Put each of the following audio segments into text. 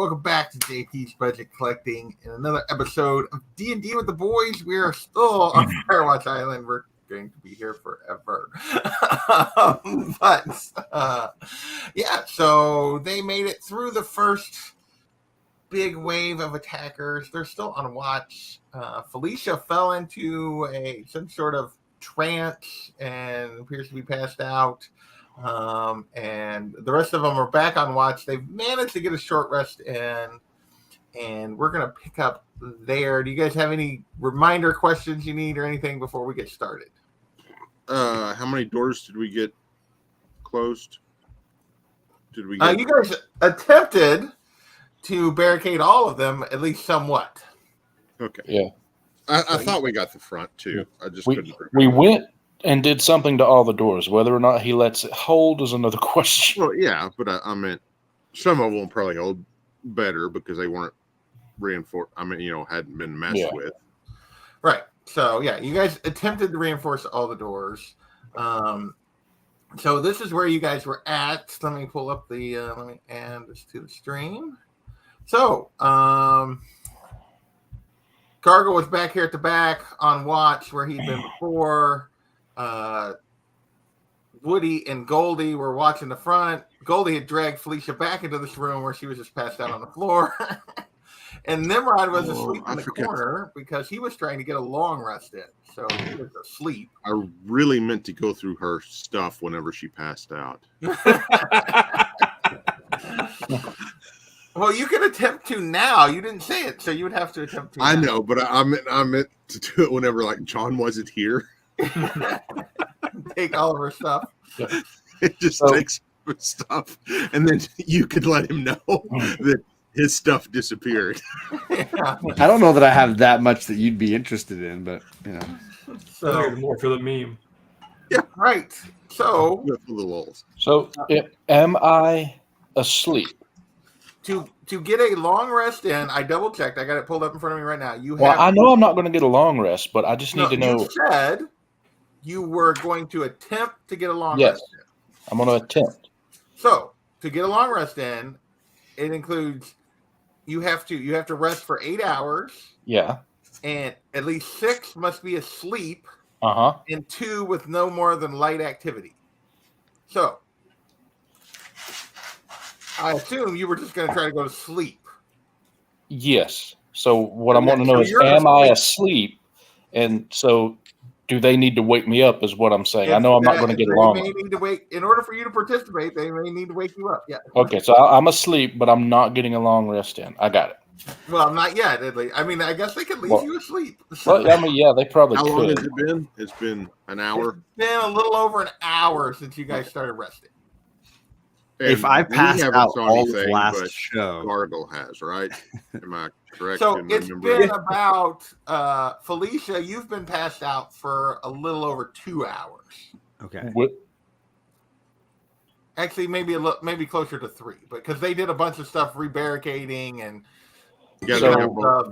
welcome back to JP's Budget Collecting in another episode of D&D with the boys. We are still on Firewatch Island. We're going to be here forever. So they made it through the first big wave of attackers. They're still on watch. Felicia fell into some sort of trance and appears to be passed out. And the rest of them are back on watch. They've managed to get a short rest in, and we're going to pick up there. Do you guys have any reminder questions you need or anything before we get started? How many doors did we get closed? You guys attempted to barricade all of them, at least somewhat. Okay. Yeah. I thought we got the front too. I just couldn't remember. We went and did something to all the doors. Whether or not he lets it hold is another question. Well, yeah, but I meant some of them probably hold better because they weren't reinforced. Hadn't been messed with. Right. So, yeah, you guys attempted to reinforce all the doors. So this is where you guys were at. Let me pull up the, let me add this to the stream. So, Gargle was back here at the back on watch where he'd been before. Woody and Goldie were watching the front. Goldie had dragged Felicia back into this room where she was just passed out on the floor. And Nimrod was asleep in the corner because he was trying to get a long rest in. So he was asleep. I really meant to go through her stuff whenever she passed out. Well, you can attempt to now. You didn't say it, so you would have to attempt to now. I know, but I meant to do it whenever John wasn't here. Take all of her stuff. Yeah. It just takes her stuff, and then you could let him know that his stuff disappeared. Yeah. I don't know that I have that much that you'd be interested in, but So more for the meme. Yeah, right. So With the lulls. So, am I asleep? to get a long rest in, I double checked. I got it pulled up in front of me right now. I know I'm not going to get a long rest, but I just need to know. You said you were going to attempt to get a long Yes. rest in. I'm going to attempt. So to get a long rest in, it includes you have to rest for 8 hours. Yeah. And at least 6 must be asleep. And 2 with no more than light activity. So I assume you were just going to try to go to sleep. Yes. So what I want to know is, am I asleep? And so, do they need to wake me up? Is what I'm saying. I know I'm not going to get along. They may need to wake in order for you to participate. They may need to wake you up. Yeah. Okay. So I'm asleep, but I'm not getting a long rest in. I got it. Well, not yet. I mean, I guess they could leave you asleep. Well, I mean, yeah, they probably How could. long has it been? It's been an hour. It's been a little over an hour since you guys started resting. if I passed out all of last show, Gargle has, right? Am I correct? So it's been about Felicia. You've been passed out for a little over 2 hours. Okay. Actually, maybe closer to 3, because they did a bunch of stuff rebarricading and. You guys have ball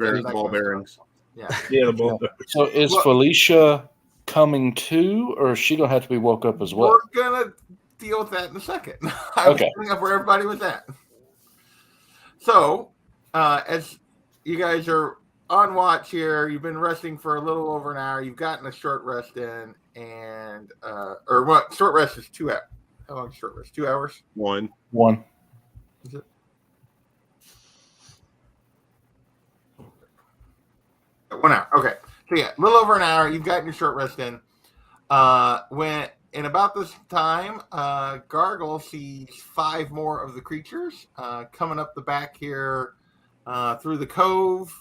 bearings. Yeah. Yeah, the So is Felicia coming too, or is she gonna have to be woke up as well? We're gonna deal with that in a second. I was putting up where everybody was at. So, as you guys are on watch here, you've been resting for a little over an hour. You've gotten a short rest in, and short rest is 2 hours. How long is short rest? 2 hours? One. Is it? 1 hour. Okay. So yeah, a little over an hour. You've gotten your short rest in. When in about this time, Gargle sees 5 more of the creatures coming up the back here through the cove.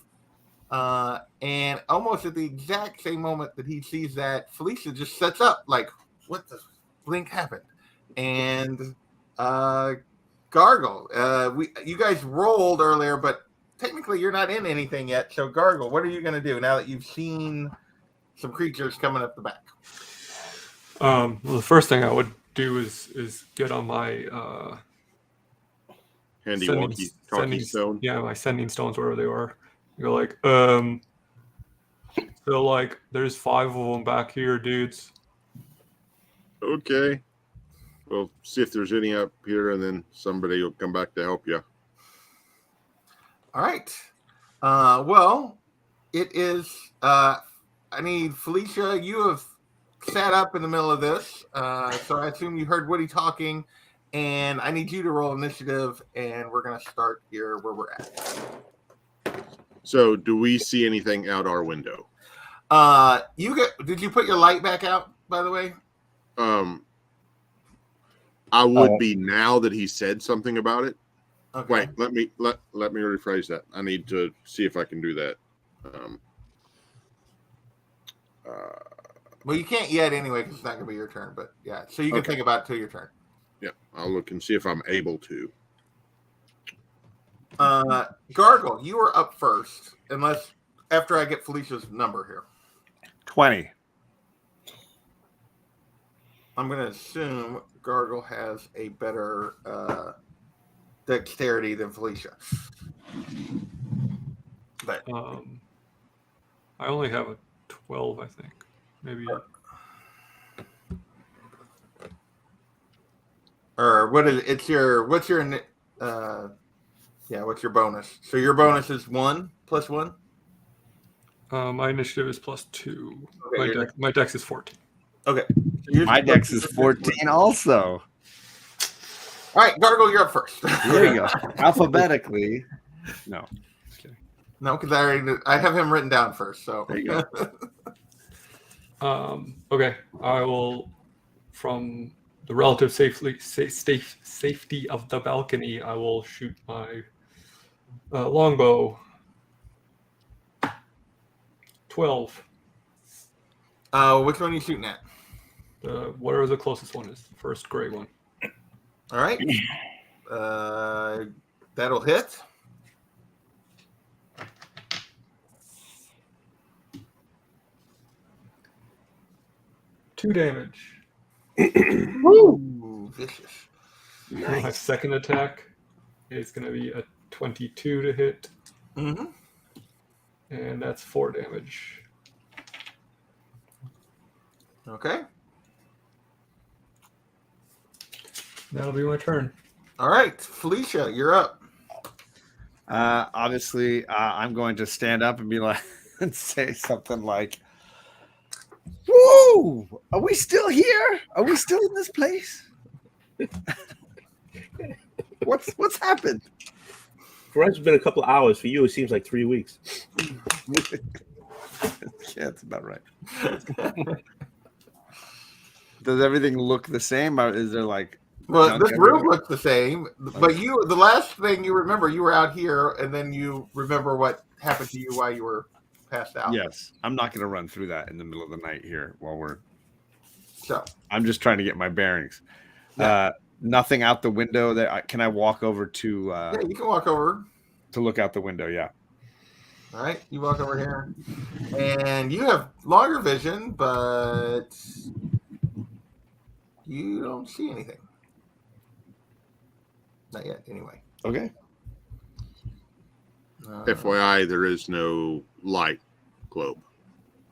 And almost at the exact same moment that he sees that, Felicia just sets up like, what the blink happened? And Gargle, you guys rolled earlier, but technically you're not in anything yet. So Gargle, what are you going to do now that you've seen some creatures coming up the back? Well, the first thing I would do is get on my handy walkie-talkie stone. Yeah, my sending stones, wherever they are. You're like, so there's 5 of them back here, dudes. Okay. Well, see if there's any up here, and then somebody will come back to help you. All right. Well, it is. I need Felicia. You have sat up in the middle of this, so I assume you heard Woody talking, and I need you to roll initiative, and we're gonna start here where we're at. So, do we see anything out our window? Did you put your light back out, by the way? I would be now that he said something about it. Okay. Wait, let me rephrase that. I need to see if I can do that. Well, you can't yet anyway because it's not going to be your turn. But yeah, so you can think about it till your turn. Yeah, I'll look and see if I'm able to. Gargle, you are up first, unless after I get Felicia's number here. 20. I'm going to assume Gargle has a better dexterity than Felicia. But I only have a 12, I think. Maybe. Or what is it? What's your what's your bonus? So your bonus is 1 + 1? My initiative is +2. Okay, my dex is 14. Okay. My dex is 14 also. All right, Gargle, you're up first. There you go. Alphabetically. No. Just kidding. No, because I have him written down first. So there you go. Okay, I will, from the relative safety of the balcony, I will shoot my longbow. 12. Which one are you shooting at? Whatever the closest one is, the first gray one. All right. That'll hit. Two damage. Ooh, vicious. Nice. My second attack is going to be a 22 to hit. Mm-hmm. And that's 4 damage. Okay. That'll be my turn. All right, Felicia, you're up. Obviously, I'm going to stand up and be like, and say something like, "Whoa! Are we still here? Are we still in this place? What's happened?" For us, it's been a couple of hours. For you, it seems like 3 weeks. Yeah, that's about right. Does everything look the same? Or is there like... Well, this room looks the same, but the last thing you remember, you were out here, and then you remember what happened to you while you were passed out. Yes, I'm not going to run through that in the middle of the night here while we're... So I'm just trying to get my bearings. Yeah. Nothing out the window. Can I walk over to... yeah, you can walk over. To look out the window, yeah. All right, you walk over here, and you have longer vision, but you don't see anything. Not yet, anyway. Okay. FYI, there is no light globe.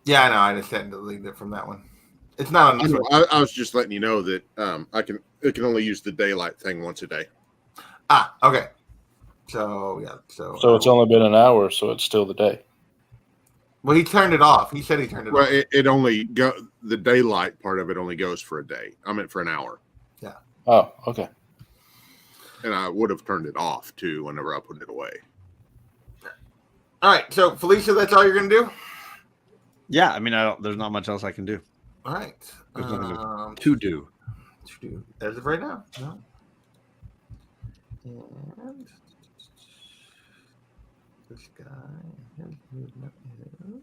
Yeah, I know. I just had to delete it from that one. It's not on this one. I was just letting you know that it can only use the daylight thing once a day. Ah, okay. So yeah, so it's only been an hour, so it's still the day. Well, he turned it off. He said he turned it off. Well, the daylight part of it only goes for a day. I meant for an hour. Yeah. Oh, okay. And I would have turned it off too whenever I put it away. All right, so Felicia, that's all you're gonna do? Yeah, I mean, there's not much else I can do. All right. There's nothing to do. As of right now. No. And this guy, his movement is.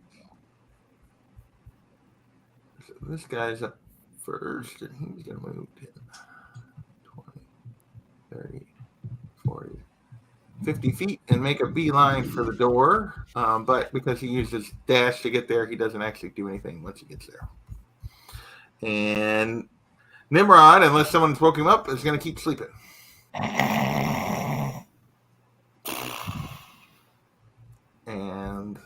So this guy's up first, and he's going to move 10, 20, 30, 40, 50 feet and make a beeline for the door. But because he used his dash to get there, he doesn't actually do anything once he gets there. And Nimrod, unless someone's woke him up, is going to keep sleeping. And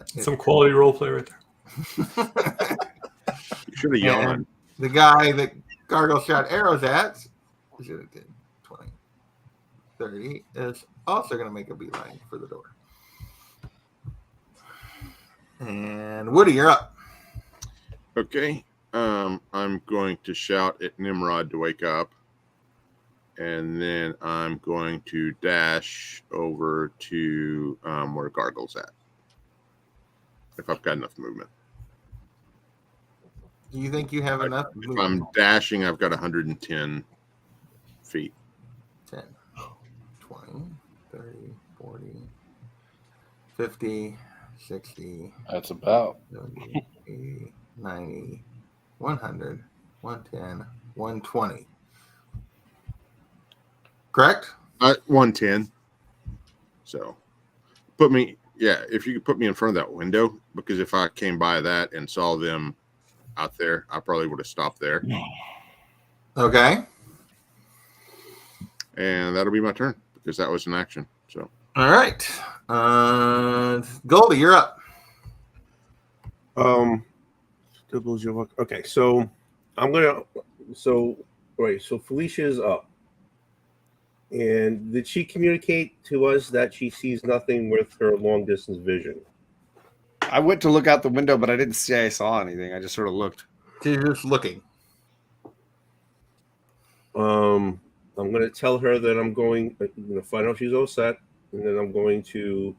some quality role play right there. You should have yawned. The guy that Gargle shot arrows at is going to get 20, 30 is also going to make a beeline for the door. And Woody, you're up. Okay. I'm going to shout at Nimrod to wake up. And then I'm going to dash over to where Gargle's at. If I've got enough movement. Do you think you have enough movement? If I'm dashing, I've got 110 feet. 10, 20, 30, 40, 50, 60. That's about 70, 80, 90, 100, 110, 120. Correct? 110. So put me, if you could put me in front of that window, because if I came by that and saw them out there, I probably would have stopped there. Okay. And that'll be my turn because that was an action. So all right. Goldie, you're up. Okay, so I'm gonna so Felicia's up. And did she communicate to us that she sees nothing with her long distance vision? I went to look out the window, but I didn't say I saw anything. I just sort of looked. She's just looking. I'm going to tell her that I'm going to find out she's all set, and then I'm going to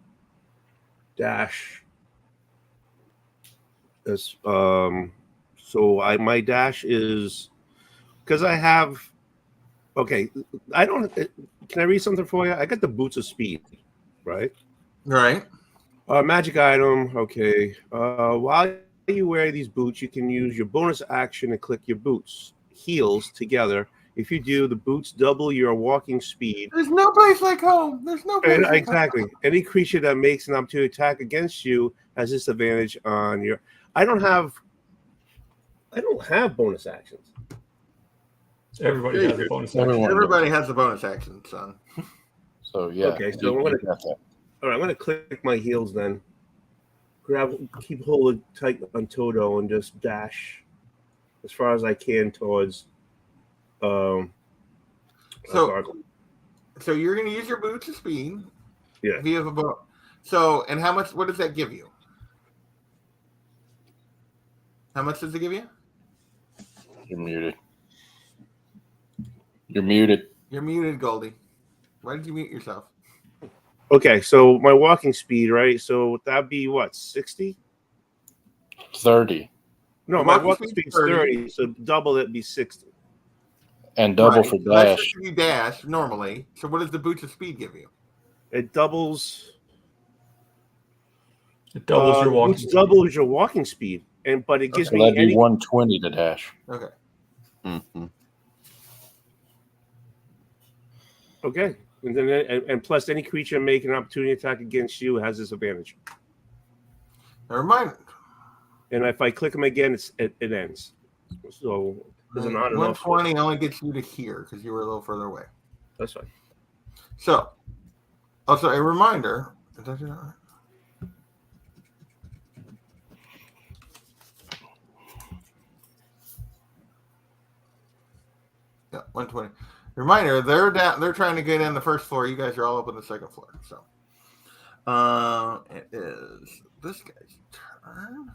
dash. My dash is because I have. Okay, I don't. Can I read something for you? I got the boots of speed, right? Right. Magic item. Okay. While you wear these boots, you can use your bonus action and click your boots heels together. If you do, the boots double your walking speed. There's no place like home. There's no place. Exactly. Any creature that makes an opportunity attack against you has this advantage on your. I don't have bonus actions. Everybody has a bonus action. Everybody has a bonus action, son. So yeah. Okay, so I'm gonna click my heels then. Keep holding tight on Toto and just dash as far as I can towards. So you're gonna use your boots of speed. Yeah. If you have a boat. So and how much? What does that give you? How much does it give you? You're muted. You're muted. You're muted, Goldie. Why did you mute yourself? Okay, so my walking speed, right? So that'd be what, 60? 30. No, my walking speed is 30, so double it be 60. And double for dash. That's just you dash normally. So what does the boots of speed give you? It doubles. It doubles your walking speed. Doubles your walking speed, but it gives me that'd be 120 to dash. Okay. Mm-hmm. Okay, and then plus any creature making an opportunity attack against you has this advantage. Never mind. And if I click them again, it ends. So there's an on and off. 120 only gets you to here because you were a little further away. That's fine. So, also a reminder. Did I do that right? Yeah, 120. Reminder, they're down. They're trying to get in the first floor. You guys are all up on the second floor. So, it is this guy's turn,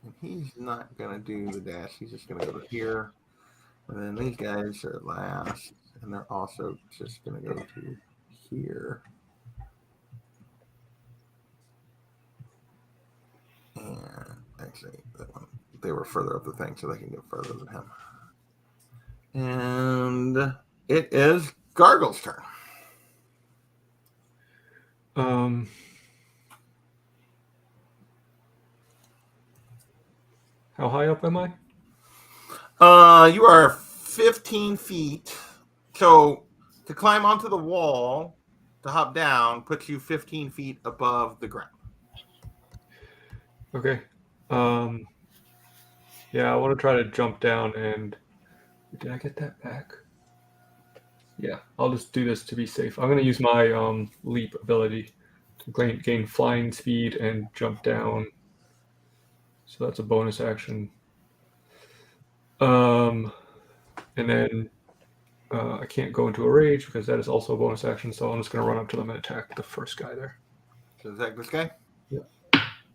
and he's not gonna do the dash. He's just gonna go to here, and then these guys are last, and they're also just gonna go to here. And actually, they were further up the thing, so they can get further than him. And it is Gargle's turn. How high up am I? You are 15 feet. So to climb onto the wall, to hop down, puts you 15 feet above the ground. Okay. Yeah, I want to try to jump down and... Did I get that back? Yeah, I'll just do this to be safe. I'm going to use my leap ability to gain flying speed and jump down. So that's a bonus action. And then I can't go into a rage because that is also a bonus action. So I'm just going to run up to them and attack the first guy there. So attack this guy? Yeah.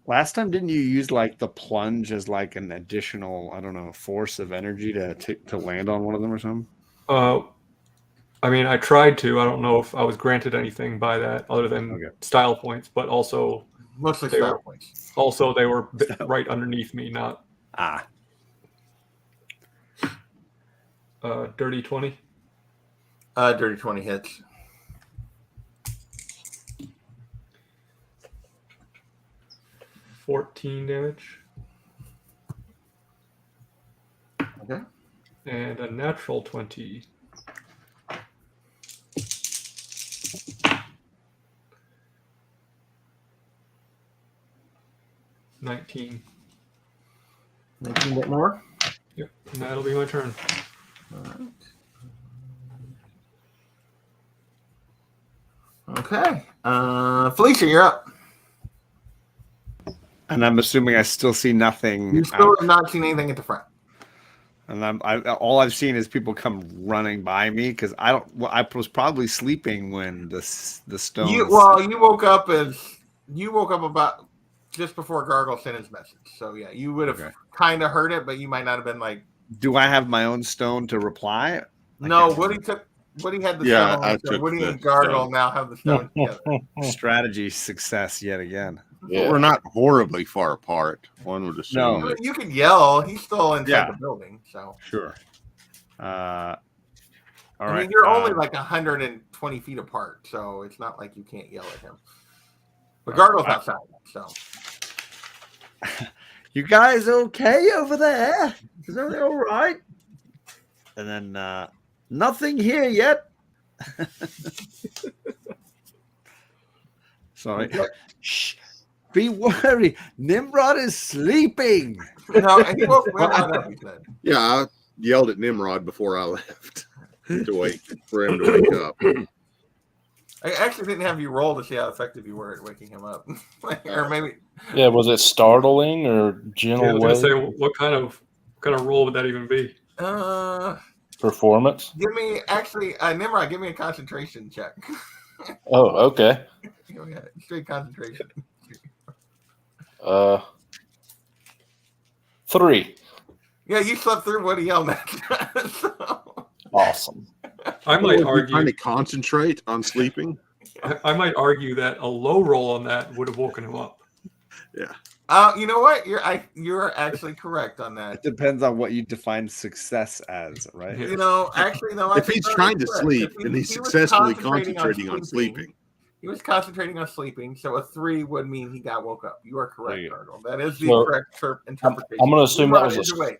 Last time, didn't you use like the plunge as like an additional, I don't know, force of energy to land on one of them or something? I mean, I tried to. I don't know if I was granted anything by that other than style points, but also mostly style points. Also, they were right underneath me, not dirty 20. Dirty 20 hits. $14 damage. Okay. And a natural 20. $19. 19 bit more? Yep, and that'll be my turn. All right. Okay. Felicia, you're up. And I'm assuming I still see nothing. You still have not seen anything at the front. And all I've seen is people come running by me because I was probably sleeping when the stone. You woke up about just before Gargle sent his message. So yeah, you would have kind of heard it, but you might not have been like. Do I have my own stone to reply? No, Woody had the stone. Woody and Gargle now have the stone together. Strategy success yet again. Yeah. But we're not horribly far apart. One would assume. No, you can yell. He's still inside the building, so sure. All I right. mean, you're only like 120 feet apart, so it's not like you can't yell at him. But Gargle's outside, so. You guys okay over there? Is everything all right? And then nothing here yet. Sorry. Shh. Be worried. Nimrod is sleeping. No, and he woke up, he said. Yeah, I yelled at Nimrod before I left for him to wake up. I actually didn't have you roll to see how effective you were at waking him up. Or maybe. Yeah, was it startling or gentle? I was going to say, what kind of roll would that even be? Performance? Nimrod, give me a concentration check. Oh, okay. Go ahead. Straight concentration. 3. Yeah, you slept through what he yelled at. So. Awesome. I might argue trying to concentrate on sleeping. I might argue that a low roll on that would have woken him up. Yeah. You know what? You're actually correct on that. It depends on what you define success as, right? You know, actually, no. If he's trying to sleep, then he's successfully concentrating on sleeping. He was concentrating on sleeping, so a 3 would mean he got woke up. You are correct, Arnold. That is the correct interpretation. I'm going to assume that was awake.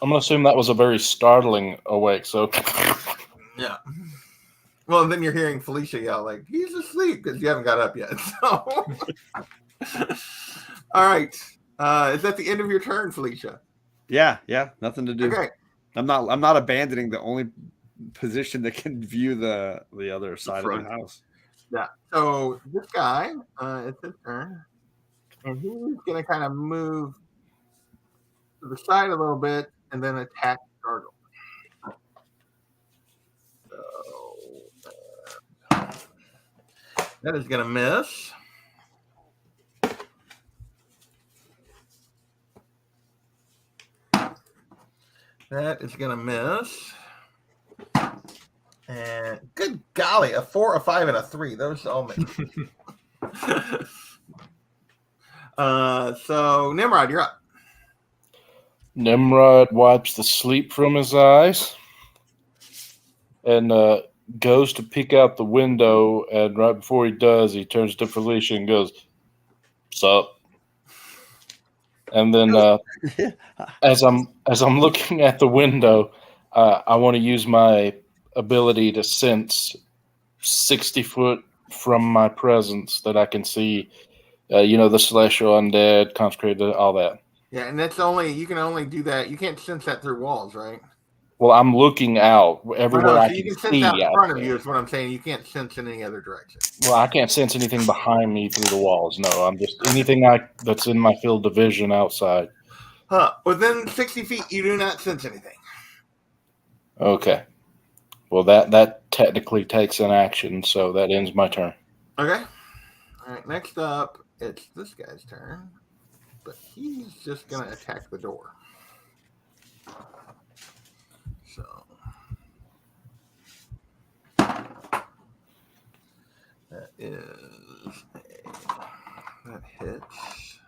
I'm going to assume that was a very startling awake. So, yeah. Well, and then you're hearing Felicia yell like he's asleep because you haven't got up yet. So, all right. Is that the end of your turn, Felicia? Yeah. Nothing to do. Okay. I'm not abandoning the only position that can view the other side of the house. Yeah. So this guy, it's his turn, and he's gonna kind of move to the side a little bit and then attack Gargle. So that is gonna miss. That is gonna miss. And good golly, a 4, a 5, and a 3. Those all make. So Nimrod, you're up. Nimrod wipes the sleep from his eyes and goes to peek out the window. And right before he does, he turns to Felicia and goes, "Sup?" And then, as I'm looking at the window, I want to use my ability to sense 60 foot from my presence that I can see, the celestial, undead, consecrated, all that. Yeah, and you can only do that. You can't sense that through walls, right? Well, I'm looking out everywhere I you can sense see. Out in front of you is what I'm saying. You can't sense in any other direction. Well, I can't sense anything behind me through the walls. No, I'm just anything that's in my field of vision outside. Within 60 feet, you do not sense anything. Okay. Well, that technically takes an action, so that ends my turn. Okay. All right. Next up, it's this guy's turn, but he's just gonna attack the door. So that hits.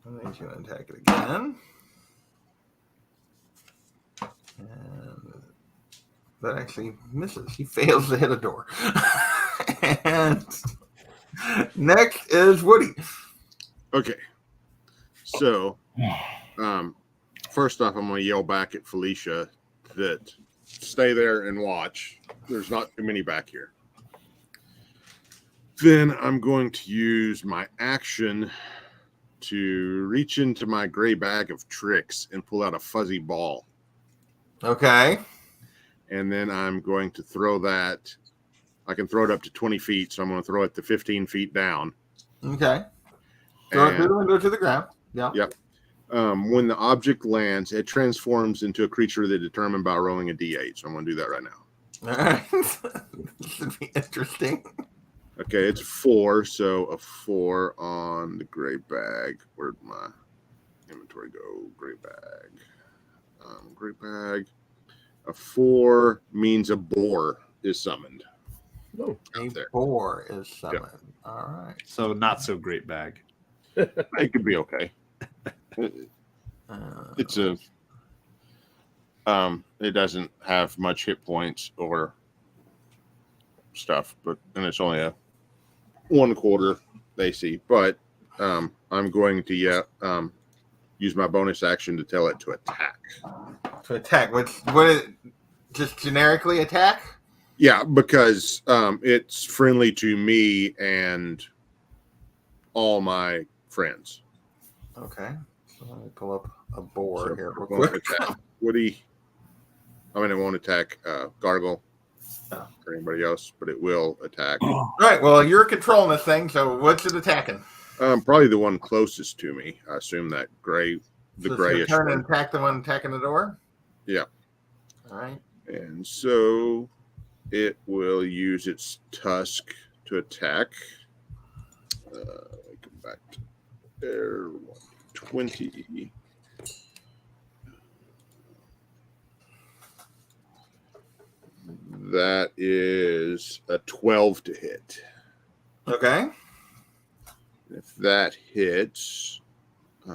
And then he's going to attack it again. And that actually misses. He fails to hit a door. And next is Woody. Okay. So, first off, I'm going to yell back at Felicia that stay there and watch. There's not too many back here. Then I'm going to use my action to reach into my gray bag of tricks and pull out a fuzzy ball. Okay. And then I'm going to throw that. I can throw it up to 20 feet, so I'm going to throw it to 15 feet down. Okay. Throw it through the window to the ground. Yeah. Yep. When the object lands, it transforms into a creature that is determined by rolling a d8. So I'm going to do that right now. All right. This should be interesting. Okay, it's 4, so a 4 on the gray bag. Where'd my inventory go? Gray bag. Gray bag. A 4 means a boar is summoned. Oh, A boar is summoned. Yep. All right. So not so great bag. It could be okay. It's a. It doesn't have much hit points or stuff, and it's only a 1/4 AC. But I'm going to use my bonus action to tell it to attack. To attack? What is just generically attack? Yeah, because it's friendly to me and all my friends. Okay. So let me pull up a boar So here real quick. Woody. I mean, it won't attack Gargle or anybody else, but it will attack. All right. Well, you're controlling this thing, so what's it attacking? Probably the one closest to me. I assume that gray, the so grayish turn one. and attack the one attacking the door? Yeah. All right. And so it will use its tusk to attack. Come back to there. 20. That is a 12 to hit. Okay. If that hits, see,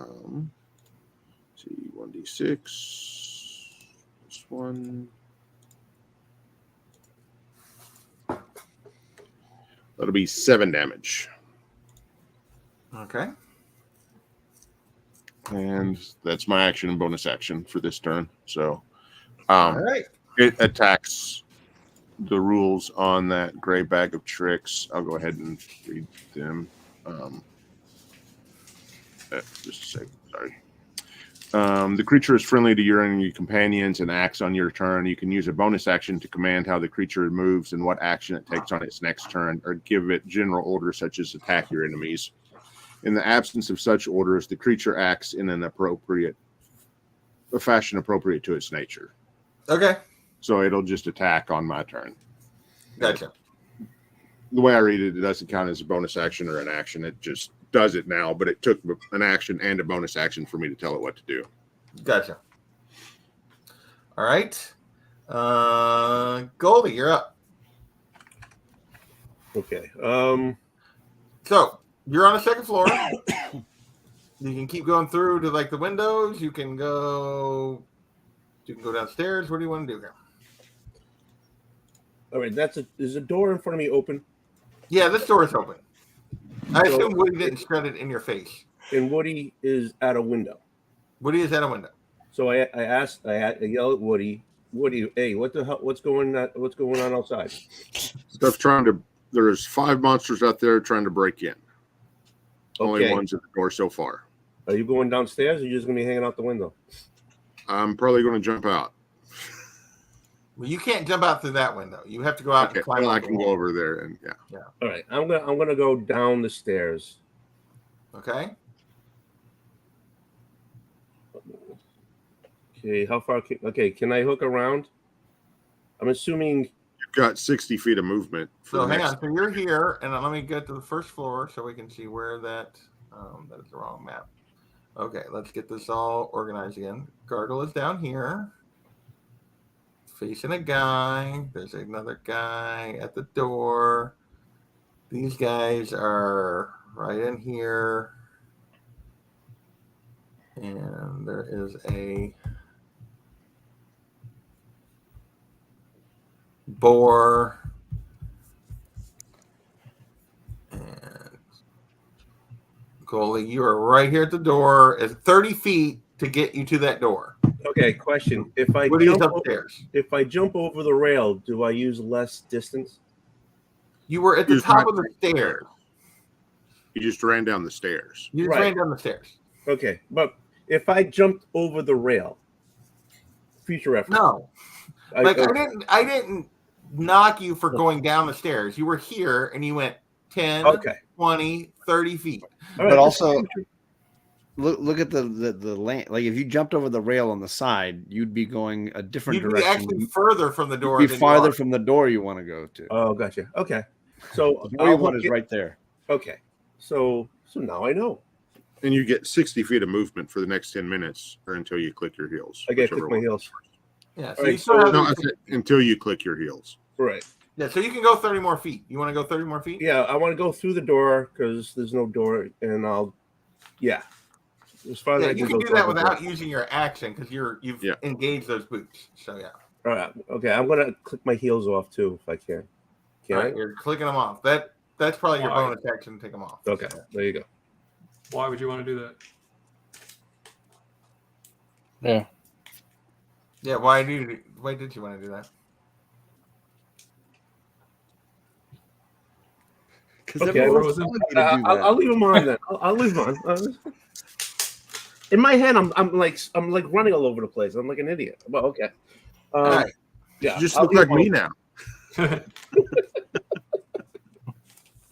1d6, this one. That'll be 7 damage. Okay. And that's my action and bonus action for this turn. So, All right. It attacks the rules on that gray bag of tricks. I'll go ahead and read them. Just a second. Sorry. The creature is friendly to your and your companions and acts on your turn. You can use a bonus action to command how the creature moves and what action it takes on its next turn, or give it general orders such as attack your enemies. In the absence of such orders, the creature acts in a fashion appropriate to its nature. Okay. So it'll just attack on my turn. Gotcha. The way I read it, it doesn't count as a bonus action or an action. It just does it now, but it took an action and a bonus action for me to tell it what to do. Gotcha. All right. Goldie, you're up. Okay. So you're on the second floor. You can keep going through to like the windows. You can go downstairs. What do you want to do here? All right. Is the door in front of me open? Yeah, this door is open. I assume Woody didn't shred it in your face. And Woody is at a window. Woody is at a window. So I yell at Woody. Woody, hey, what the hell? What's going on outside? There's 5 monsters out there trying to break in. Only Okay. one's at the door so far. Are you going downstairs, or are you just going to be hanging out the window? I'm probably going to jump out. Well, you can't jump out through that window. You have to go out Okay, and climb. well, on I the can go wall. over there and yeah. All right, I'm gonna go down the stairs. Okay. Okay, how far? Can I hook around? I'm assuming. You've got 60 feet of movement. For So the hang next on. So you're here, and let me get to the first floor so we can see where that. That is the wrong map. Okay, let's get this all organized again. Gargle is down here, facing a guy. There's another guy at the door. These guys are right in here, and there is a boar. And Goalie, you are right here at the door. It's 30 feet to get you to that door. Okay, question: Woody's upstairs. if I jump over the rail, do I use less distance? You were at the Just top right of the stairs. You just ran down the stairs. You just Right. ran down the stairs. Okay, but if I jumped over the rail, future reference. No, I didn't knock you for going down the stairs. You were here and you went 10, Okay. 20, 30 feet. All right, But also, look at the land. Like if you jumped over the rail on the side, you'd be going a different You'd be direction. actually further from the door. You'd be than you farther are. from the door you want to go to. Oh, gotcha. Okay, so The door you I'll want hook is it- right there. Okay, so now I know. And you get 60 feet of movement for the next 10 minutes or until you click your heels. I gotta whichever click my one. heels. Yeah, so All right, you still have No, I said until you click your heels. Right. yeah, so you can go 30 more feet. You want to go 30 more feet? Yeah, I want to go through the door because there's no door, and as far as Yeah, I you can can go do that through the without door. using your action because you've Yeah. engaged those boots. So yeah. All right. Okay, I'm gonna click my heels off too if I can. Can All I? right, you're clicking them off. That's probably your Why? bonus action to take them off. Okay, there you go. Why would you want to do that? Yeah. Yeah, why did you want to do that? Because Okay, everyone's Frozen. telling you to do that. I'll leave them on then. I'll leave them on. In my head, I'm like running all over the place. I'm like an idiot. Well, okay. All right. Yeah, You just I'll look leave like them me on. now.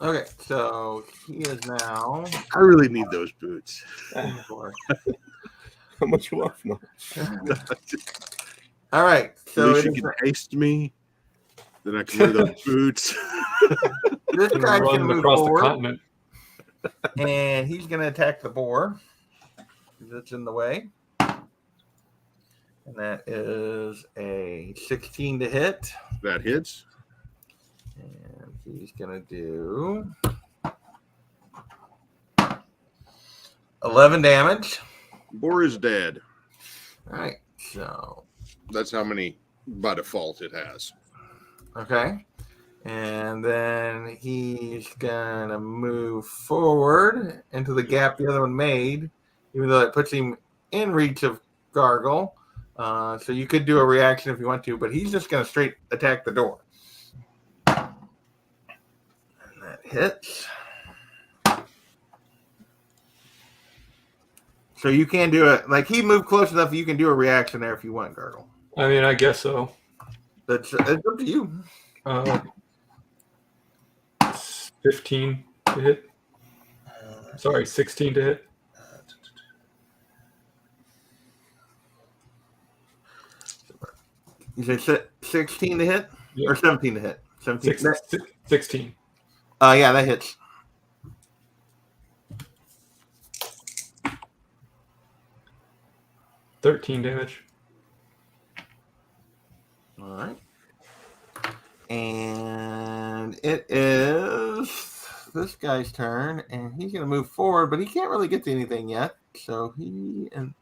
Okay, so he is now. I really need those boots. How much you want from them? All right, At so least it you is, can haste me. Then I can wear those boots. this guy's going to Run move across the forward, continent. and he's going to attack the boar. That's in the way, and that is a 16 to hit, That hits. and he's going to do 11 damage. Boar is dead. All right, so That's how many by default it has. okay. And then he's going to move forward into the gap the other one made, even though it puts him in reach of Gargle. So you could do a reaction if you want to, but he's just going to straight attack the door. And that hits. So you can do it. Like he moved close enough, you can do a reaction there if you want, Gargle. I mean, I guess so. It's up to you. 15 to hit. Sorry, 16 to hit. You say 16 to hit Yeah. or 17 to hit? 17. 16. Yeah, that hits. $13 damage. All right. And it is this guy's turn, and he's going to move forward, but he can't really get to anything yet. So he and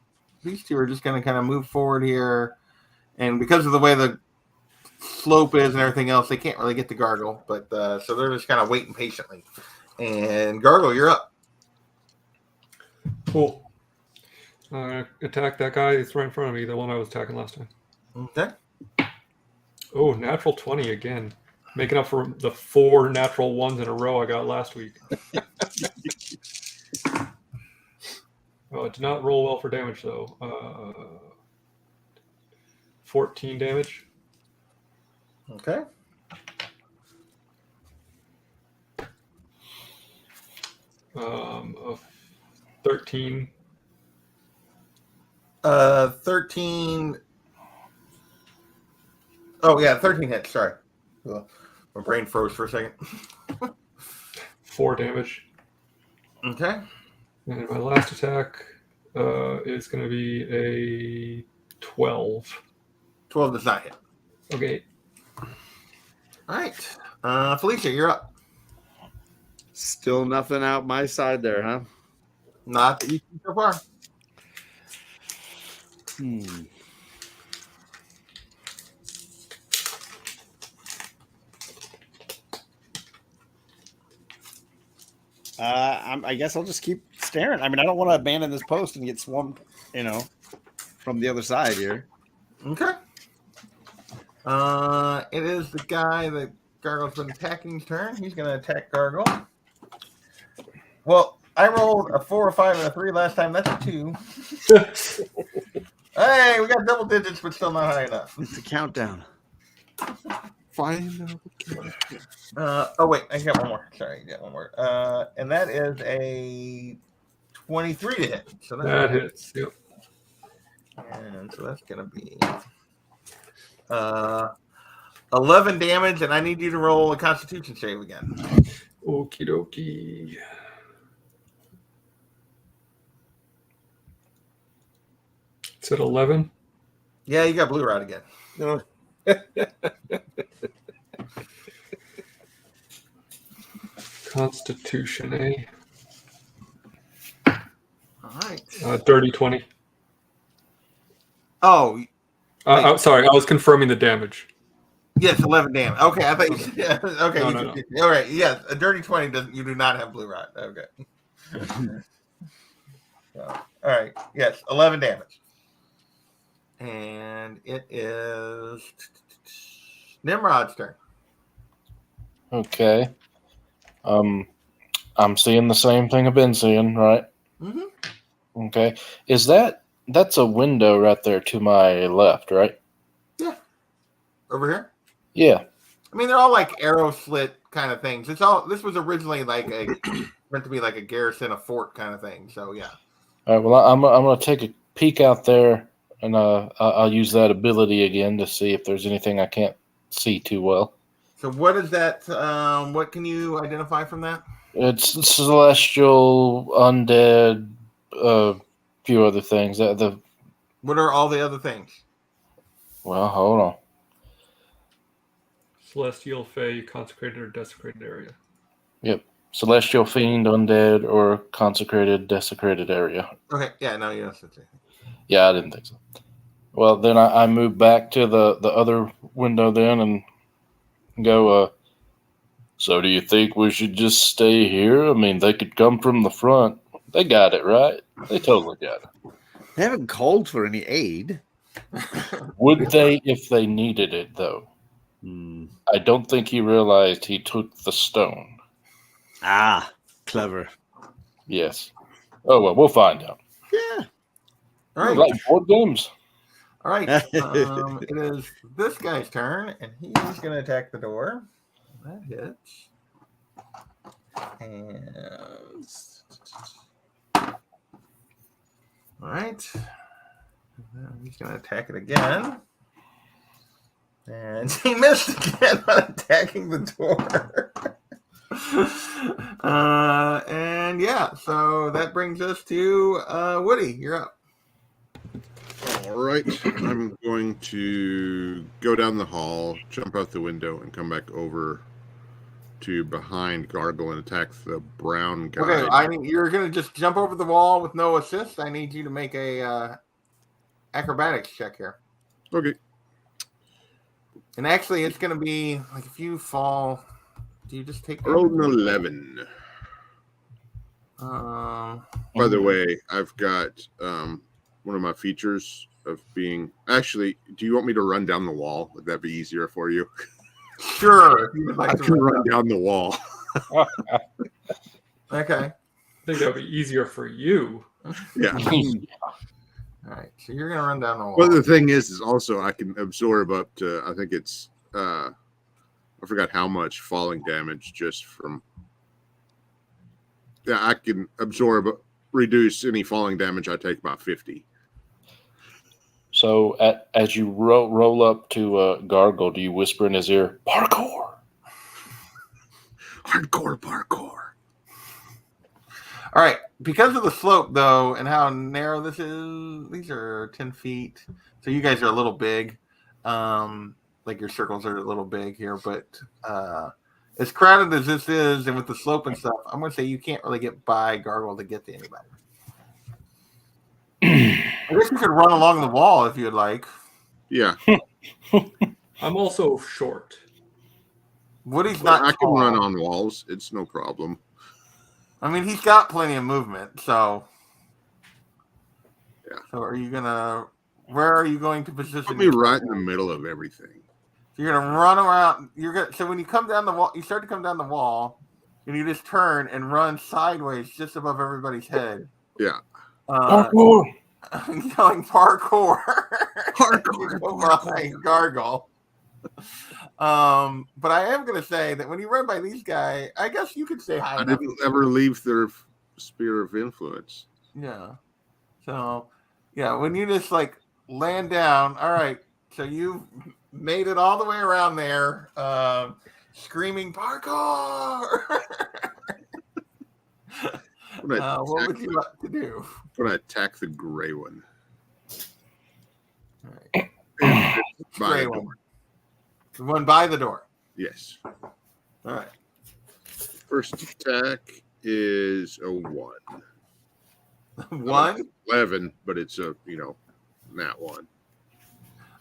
these two are just going to kind of move forward here. And because of the way the slope is and everything else, they can't really get to Gargle. But so they're just kind of waiting patiently. And Gargle, you're up. Cool. Attack that guy that's right in front of me, the one I was attacking last time. Okay. Oh, natural 20 again. Making up for the 4 natural ones in a row I got last week. Oh, it did not roll well for damage, though. 14 damage. Okay. Of 13. 13. Oh, yeah, 13 hits. Sorry. Well, my brain froze for a second. 4 damage. Okay. And my last attack is going to be a 12. 12 does not hit. Okay. All right. Felicia, you're up. Still nothing out my side there, huh? Not that you see so far. I guess I'll just keep staring. I mean, I don't want to abandon this post and get swarmed, from the other side here. Okay. It is the guy that Gargle's been attacking's turn. He's going to attack Gargle. Well, I rolled a 4, a 5, and a 3 last time. That's a 2. Hey, we got double digits, but still not high enough. It's a countdown. Final. Oh, wait, I got one more. Sorry, I got one more. And that is a 23 to hit. So That hits. Yep. And so that's going to be 11 damage, and I need you to roll a Constitution save again. Okie dokie. It's at 11. Yeah, you got Blue Rod again. No. Constitution, eh? All right. Dirty 20. Oh, Sorry, I was confirming the damage. yes, 11 damage. Okay, I thought you said, yeah, okay. No. All right, yes, a dirty 20 doesn't. You do not have Blue Rod. Okay. So, all right, yes, 11 damage. And it is Nimrod's turn. Okay. I'm seeing the same thing I've been seeing, right? Mm-hmm. Okay. That's a window right there to my left, right? Yeah. Over here? Yeah. I mean, they're all like arrow slit kind of things. This was originally like meant to be like a garrison, a fort kind of thing. So yeah. All right. Well, I'm gonna take a peek out there, and I'll use that ability again to see if there's anything I can't see too well. So what is that? What can you identify from that? It's celestial, undead, few other things. What are all the other things? Well, hold on. Celestial, Fey, consecrated, or desecrated area. Yep. Celestial, fiend, undead, or consecrated, desecrated area. Okay. Yeah. No, you don't say. Yeah, I didn't think so. Well, then I move back to the other window then and go, so do you think we should just stay here? I mean, they could come from the front. They got it, right? They totally got it. They haven't called for any aid. Would they if they needed it, though? I don't think he realized he took the stone. Ah, clever. Yes. Oh, well, we'll find out. Yeah. All right. Like board games. All right. It is this guy's turn, and he's going to attack the door. That hits. And all right. He's going to attack it again. And he missed again on attacking the door. And yeah, so that brings us to Woody. You're up. All right. I'm going to go down the hall, jump out the window, and come back over to behind Gargle and attack the brown guy. Okay, you're going to just jump over the wall with no assist. I need you to make a acrobatics check here. Okay. And actually, it's going to be like if you fall, do you just take? I rolled an 11. By the way, I've got one of my features of being. Actually, do you want me to run down the wall? Would that be easier for you? Sure. If you would like I to can run down the wall. Okay. I think that would be easier for you. Yeah. All right. So you're going to run down the wall. Well, the thing is also I can absorb up to, I think it's I forgot how much falling damage just from. Yeah, I can reduce any falling damage I take by 50. So as you roll up to Gargle, do you whisper in his ear, "Parkour"? Hardcore parkour. All right, because of the slope though, and how narrow this is, these are 10 feet. So you guys are a little big. Like your circles are a little big here, but as crowded as this is, and with the slope and stuff, I'm going to say you can't really get by Gargoyle to get to anybody. I guess you could run along the wall if you'd like. Yeah. I'm also short. Woody's Well, not I can tall. run on walls. It's no problem. I mean, he's got plenty of movement, so. Yeah. So are you gonna? Where are you going to position? Put me right in the middle of everything. You're gonna run around. So when you come down the wall, you start to come down the wall, and you just turn and run sideways just above everybody's head. Yeah. Parkour. Yelling parkour. Parkour. Gargle. But I am gonna say that when you run by these guys, I guess you could say hi. I didn't ever leave their sphere of influence. Yeah. So, yeah, when you just like land down, all right. So you made it all the way around there, screaming parkour. What would you like to do? I'm gonna attack the gray one. All right. Gray one. The one by the door. Yes. All right. First attack is a 1. 1? 11, but it's a, nat 1.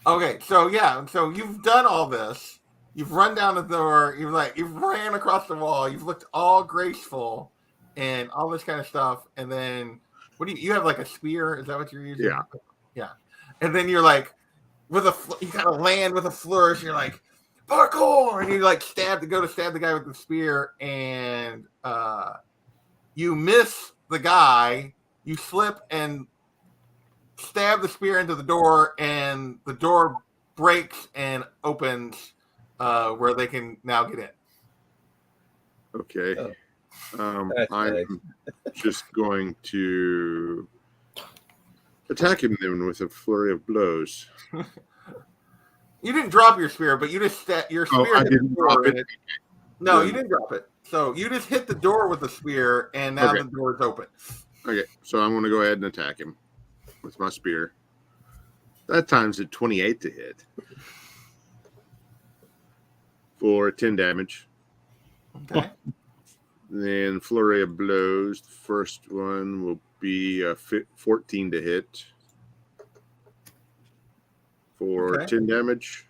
Okay, so yeah, so you've done all this. You've run down the door. You've ran across the wall. You've looked all graceful and all this kind of stuff. And then what do you have like a spear? Is that what you're using? Yeah. Yeah. And then you're like you kind of land with a flourish. You're like parkour, and you like stab the guy with the spear, and you miss the guy. You slip and stab the spear into the door, and the door breaks and opens where they can now get in. Okay. I'm nice. just going to attack him then with a flurry of blows. You didn't drop your spear, but you just your spear. I didn't drop it. No, you didn't drop it. So you just hit the door with the spear, and now the door is open. Okay, so I'm going to go ahead and attack him with my spear. That time's at 28 to hit for 10 damage. Okay. Then flurry of blows. The first one will be 14 to hit for 10 damage.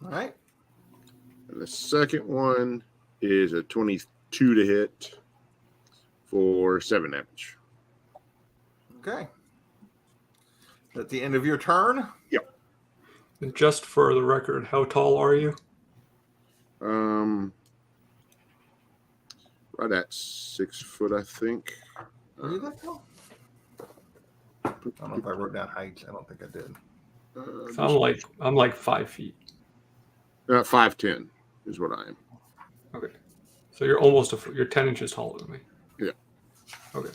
All right. And the second one is a 22 to hit for 7 damage. Okay. At the end of your turn? Yep. And just for the record, how tall are you? Right at 6 foot, I think. Are you that tall? I don't know if I wrote down heights. I don't think I did. I'm like 5 feet. 5'10" is what I am. Okay. So you're almost you're 10 inches taller than me. Yeah. Okay.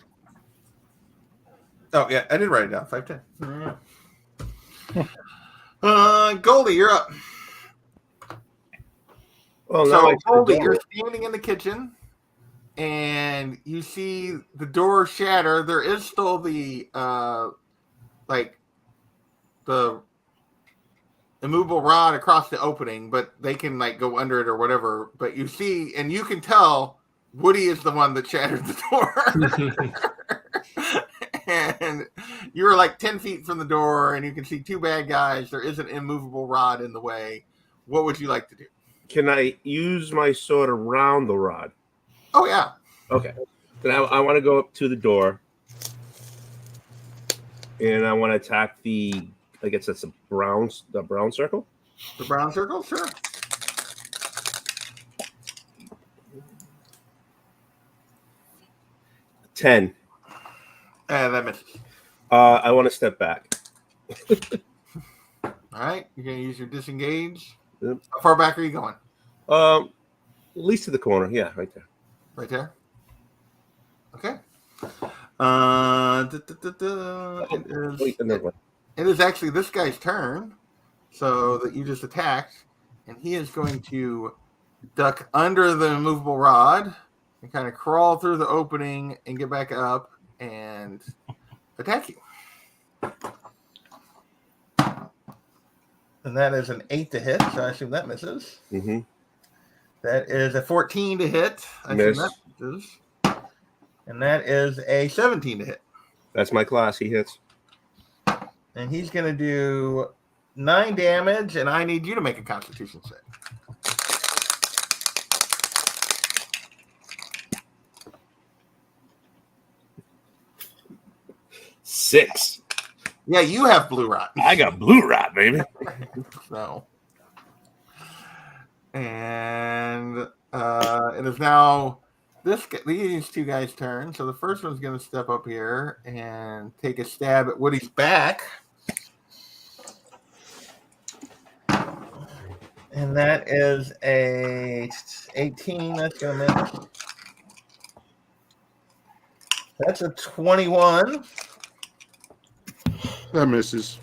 Oh, yeah, I did write it down. 5'10". Goldie, you're up. Well, So, Goldie, you're standing in the kitchen, and you see the door shatter. There is still the the immovable rod across the opening, but they can go under it or whatever. But you see, and you can tell Woody is the one that shattered the door. And you were 10 feet from the door, and you can see 2 bad guys. There is an immovable rod in the way. What would you like to do? Can I use my sword around the rod? Oh, yeah. Okay. Then I want to go up to the door, and I want to attack I guess that's the brown circle? The brown circle? Sure. 10. That misses. I want to step back. All right. You're going to use your disengage. How far back are you going? At least to the corner. Yeah, right there. Right there. Okay. It is actually this guy's turn, so that you just attacked, and he is going to duck under the immovable rod and kind of crawl through the opening and get back up and attack you. And that is an 8 to hit, so I assume that misses. Mm-hmm. That is a 14 to hit. I Miss. assume that misses. And that is a 17 to hit. That's my class. He hits. And he's going to do 9 damage, and I need you to make a Constitution save. Six. Yeah, you have blue rot. I got blue rot, baby. So, and it is now these two guys' turn. So the first one's going to step up here and take a stab at Woody's back, and that is a 18. That's going to miss. That's a 21. That misses.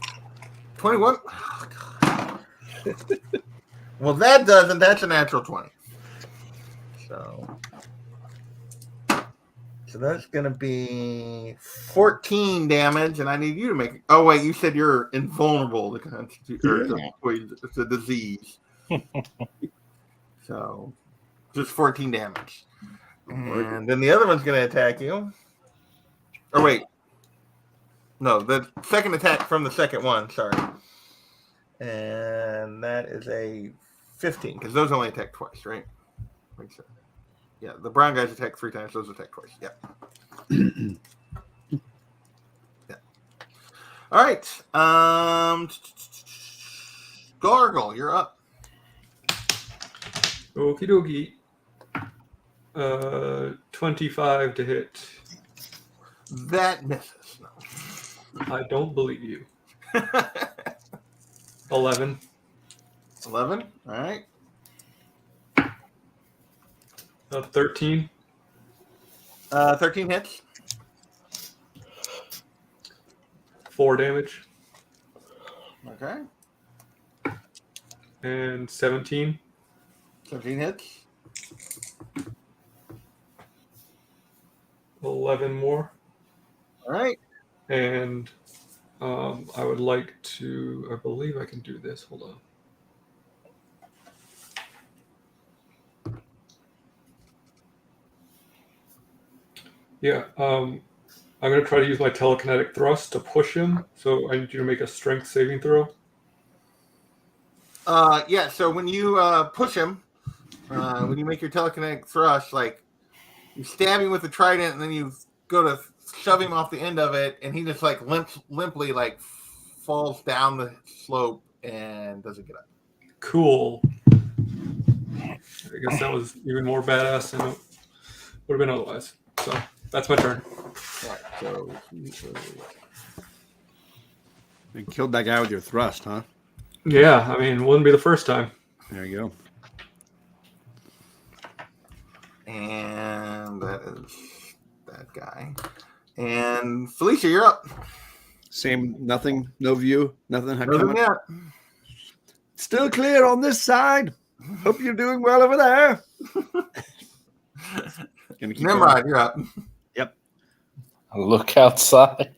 21. Oh, God. Well, that doesn't. That's a natural 20. So that's going to be 14 damage, and I need you to make it. Oh, wait, you said you're invulnerable to the disease. So just 14 damage. And then the other one's going to attack you. Oh, wait. No, the second attack from the second one, sorry. And that is a 15, because those only attack twice, right? Like so. Yeah, the brown guys attack 3 times, those attack twice. Yeah. Yeah. All right. Gargle, you're up. Okie dokie. 25 to hit. That misses. No. I don't believe you. 11. 11. All right. 13. 13 hits. 4 damage. Okay. And 17. 17 hits. 11 more. All right. And I would like to, I believe I can do this. Hold on. Yeah, I'm going to try to use my telekinetic thrust to push him. So I need you to make a strength saving throw. Yeah, so when you push him, when you make your telekinetic thrust, like you stab him with the trident and then you go to shove him off the end of it, and he just like limply like falls down the slope and doesn't get up. Cool. I guess that was even more badass than it would have been otherwise. So that's my turn. All right, so You killed that guy with your thrust, huh? Yeah, I mean, wouldn't be the first time. There you go. and that is that guy. And Felicia, you're up. Same, nothing, no view, nothing. Nothing yet. Still clear on this side. Hope you're doing well over there. Gonna keep Nimrod, you're up. Yep. I look outside.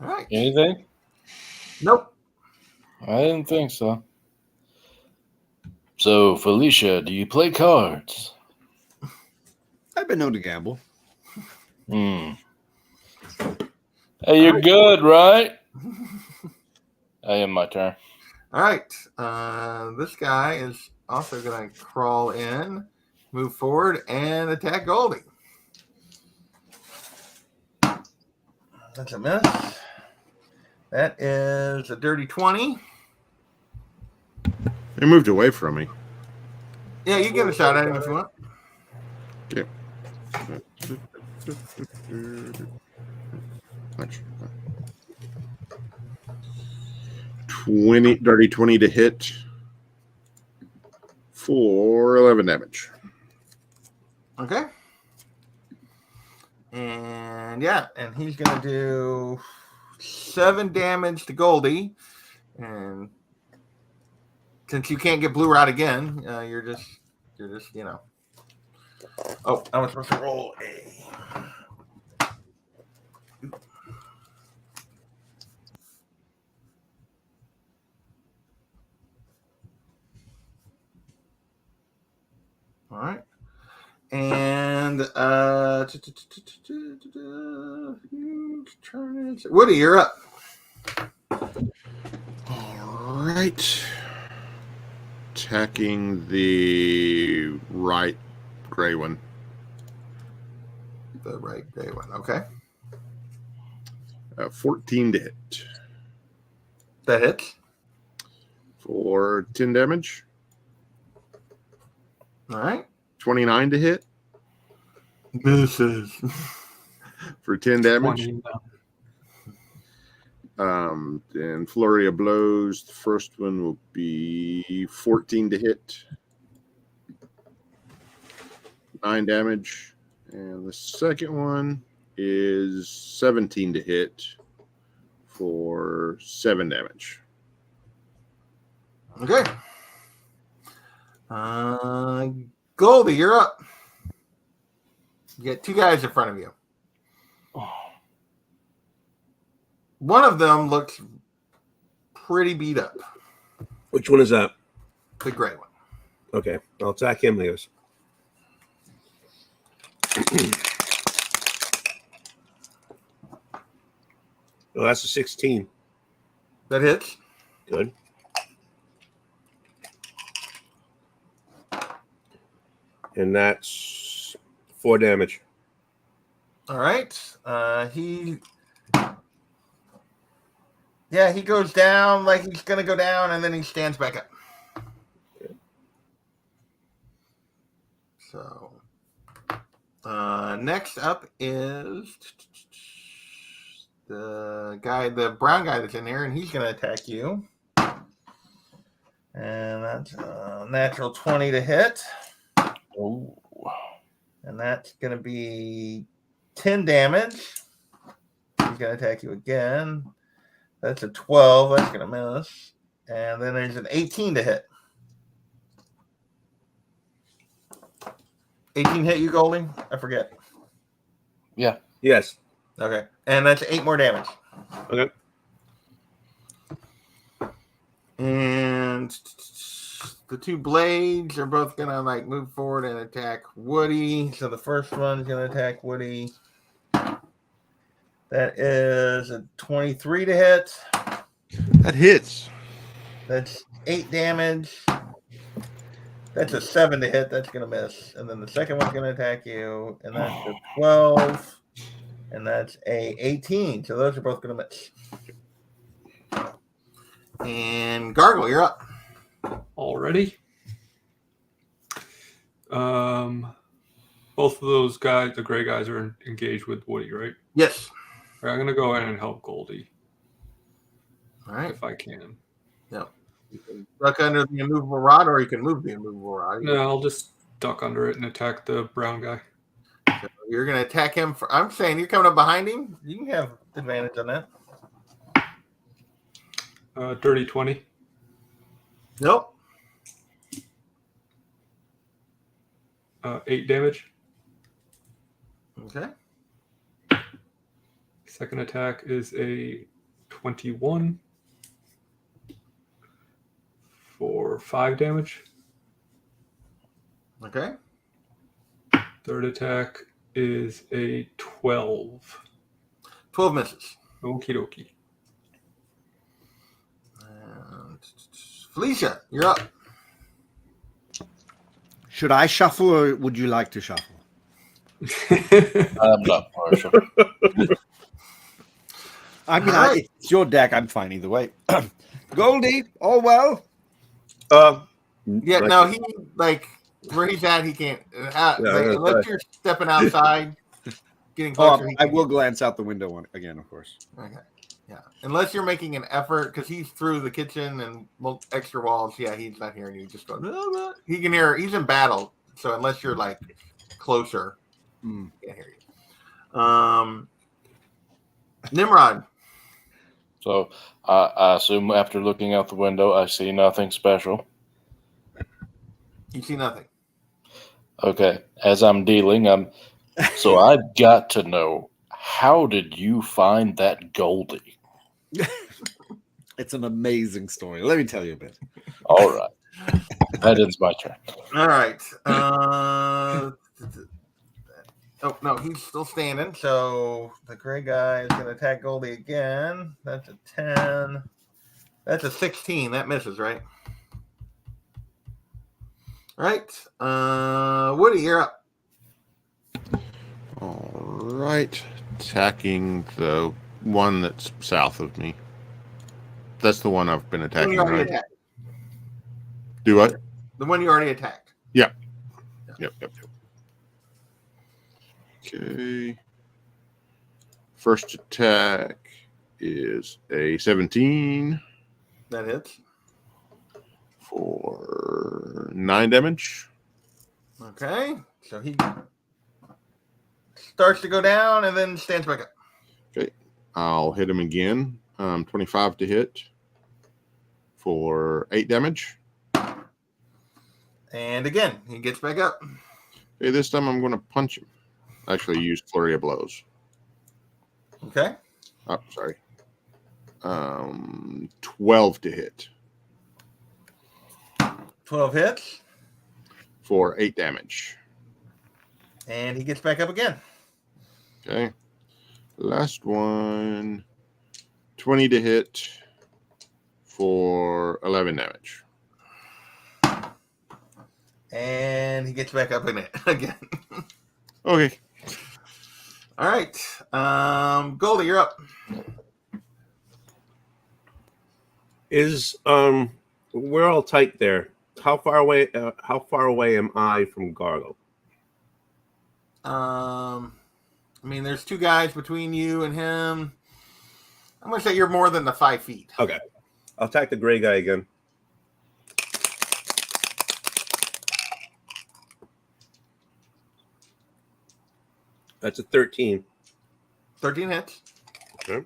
All right. Anything? Nope. I didn't think so. So, Felicia, do you play cards? I've been known to gamble. Hey, you're good, right? I am my turn. All right. This guy is also going to crawl in, move forward, and attack Goldie. That's a miss. That is a dirty 20. He moved away from me. Yeah, you get a shot at him if you want. Okay. Dirty 20 to hit for 11 damage. Okay. And yeah, and he's gonna do 7 damage to Goldie. And since you can't get blue rod again, you're just Oh, I was supposed to roll a. All right. And Woody, you're up. All right. Attacking the right gray one. The right gray one. Okay. 14 to hit. That hits. For 10 damage. All right. 29 to hit. Misses. For 10 damage. 20, Then flurry of blows. The first one will be 14 to hit. 9 damage. And the second one is 17 to hit for 7 damage. Okay. Goldie, you're up. You got 2 guys in front of you. One of them looks pretty beat up. Which one is that? The gray one. Okay, I'll attack him, Leos. Oh, that's a 16. That hits. Good. And that's 4 damage. All right. He goes down like he's gonna go down, and then he stands back up. So, next up is the brown guy that's in there, and he's gonna attack you. And that's a natural 20 to hit. Oh. And that's going to be 10 damage. He's going to attack you again. That's a 12. That's going to miss. And then there's an 18 to hit. 18 hit you, Goldie? I forget. Yeah. Yes. Okay. And that's 8 more damage. Okay. And the 2 blades are both going to move forward and attack Woody. So the first one's going to attack Woody. That is a 23 to hit. That hits. That's 8 damage. That's a 7 to hit. That's going to miss. And then the second one's going to attack you. And that's a 12. And that's a 18. So those are both going to miss. And Gargle, you're up. already. Both of those guys, the gray guys, are engaged with Woody, right? Yes. All right, I'm gonna go in and help Goldie. All right. If I can. Yeah. You can duck under the immovable rod, or you can move the immovable rod. No, I'll just duck under it and attack the brown guy. So you're going to attack him. I'm saying you're coming up behind him. You can have advantage on that. Dirty 20. Nope. 8 damage. Okay. Second attack is a 21 for 5 damage. Okay. Third attack is a 12. 12 misses. Okie dokie. And Felicia, you're up. Should I shuffle or would you like to shuffle? I'm not partial. I mean, All right. it's your deck. I'm fine either way. Goldie, all well? Yeah, no, he, where he's at, he can't. Unless you're stepping outside, getting closer. I will glance out the window again, of course. Okay. Yeah, unless you're making an effort, because he's through the kitchen and extra walls. Yeah, he's not hearing you. Just go. Blah, blah. He can hear. He's in battle, so unless you're like closer, he can't hear you. Nimrod. So I assume after looking out the window, I see nothing special. You see nothing. Okay, as I'm dealing, so I've got to know, how did you find that Goldie? It's an amazing story. Let me tell you a bit. All right, that ends my turn. All right. Oh no, he's still standing. So the gray guy is going to attack Goldie again. That's a 10. That's a 16. That misses, right? Right. Woody, you're up. All right. Attacking the one that's south of me. That's the one I've been attacking. You already Right? attacked. Do what? The one you already attacked. Yep. Okay. First attack is a 17 That hits. for 9 damage. Okay. So he starts to go down and then stands back up. Okay. I'll hit him again. 25 to hit for 8 damage. And again, he gets back up. Okay, this time I'm going to punch him. Actually, use flurry of blows. Okay. Oh, sorry. 12 to hit 12 hits. for 8 damage. And he gets back up again. Okay. Last one. 20 to hit for 11 damage. And he gets back up in it again. Okay. All right. Goldie, you're up. Is we're all tight there. How far away am I from Gargle? I mean, there's 2 guys between you and him. I'm going to say you're more than the 5 feet. Okay. I'll attack the gray guy again. That's a 13. 13 hits. Okay.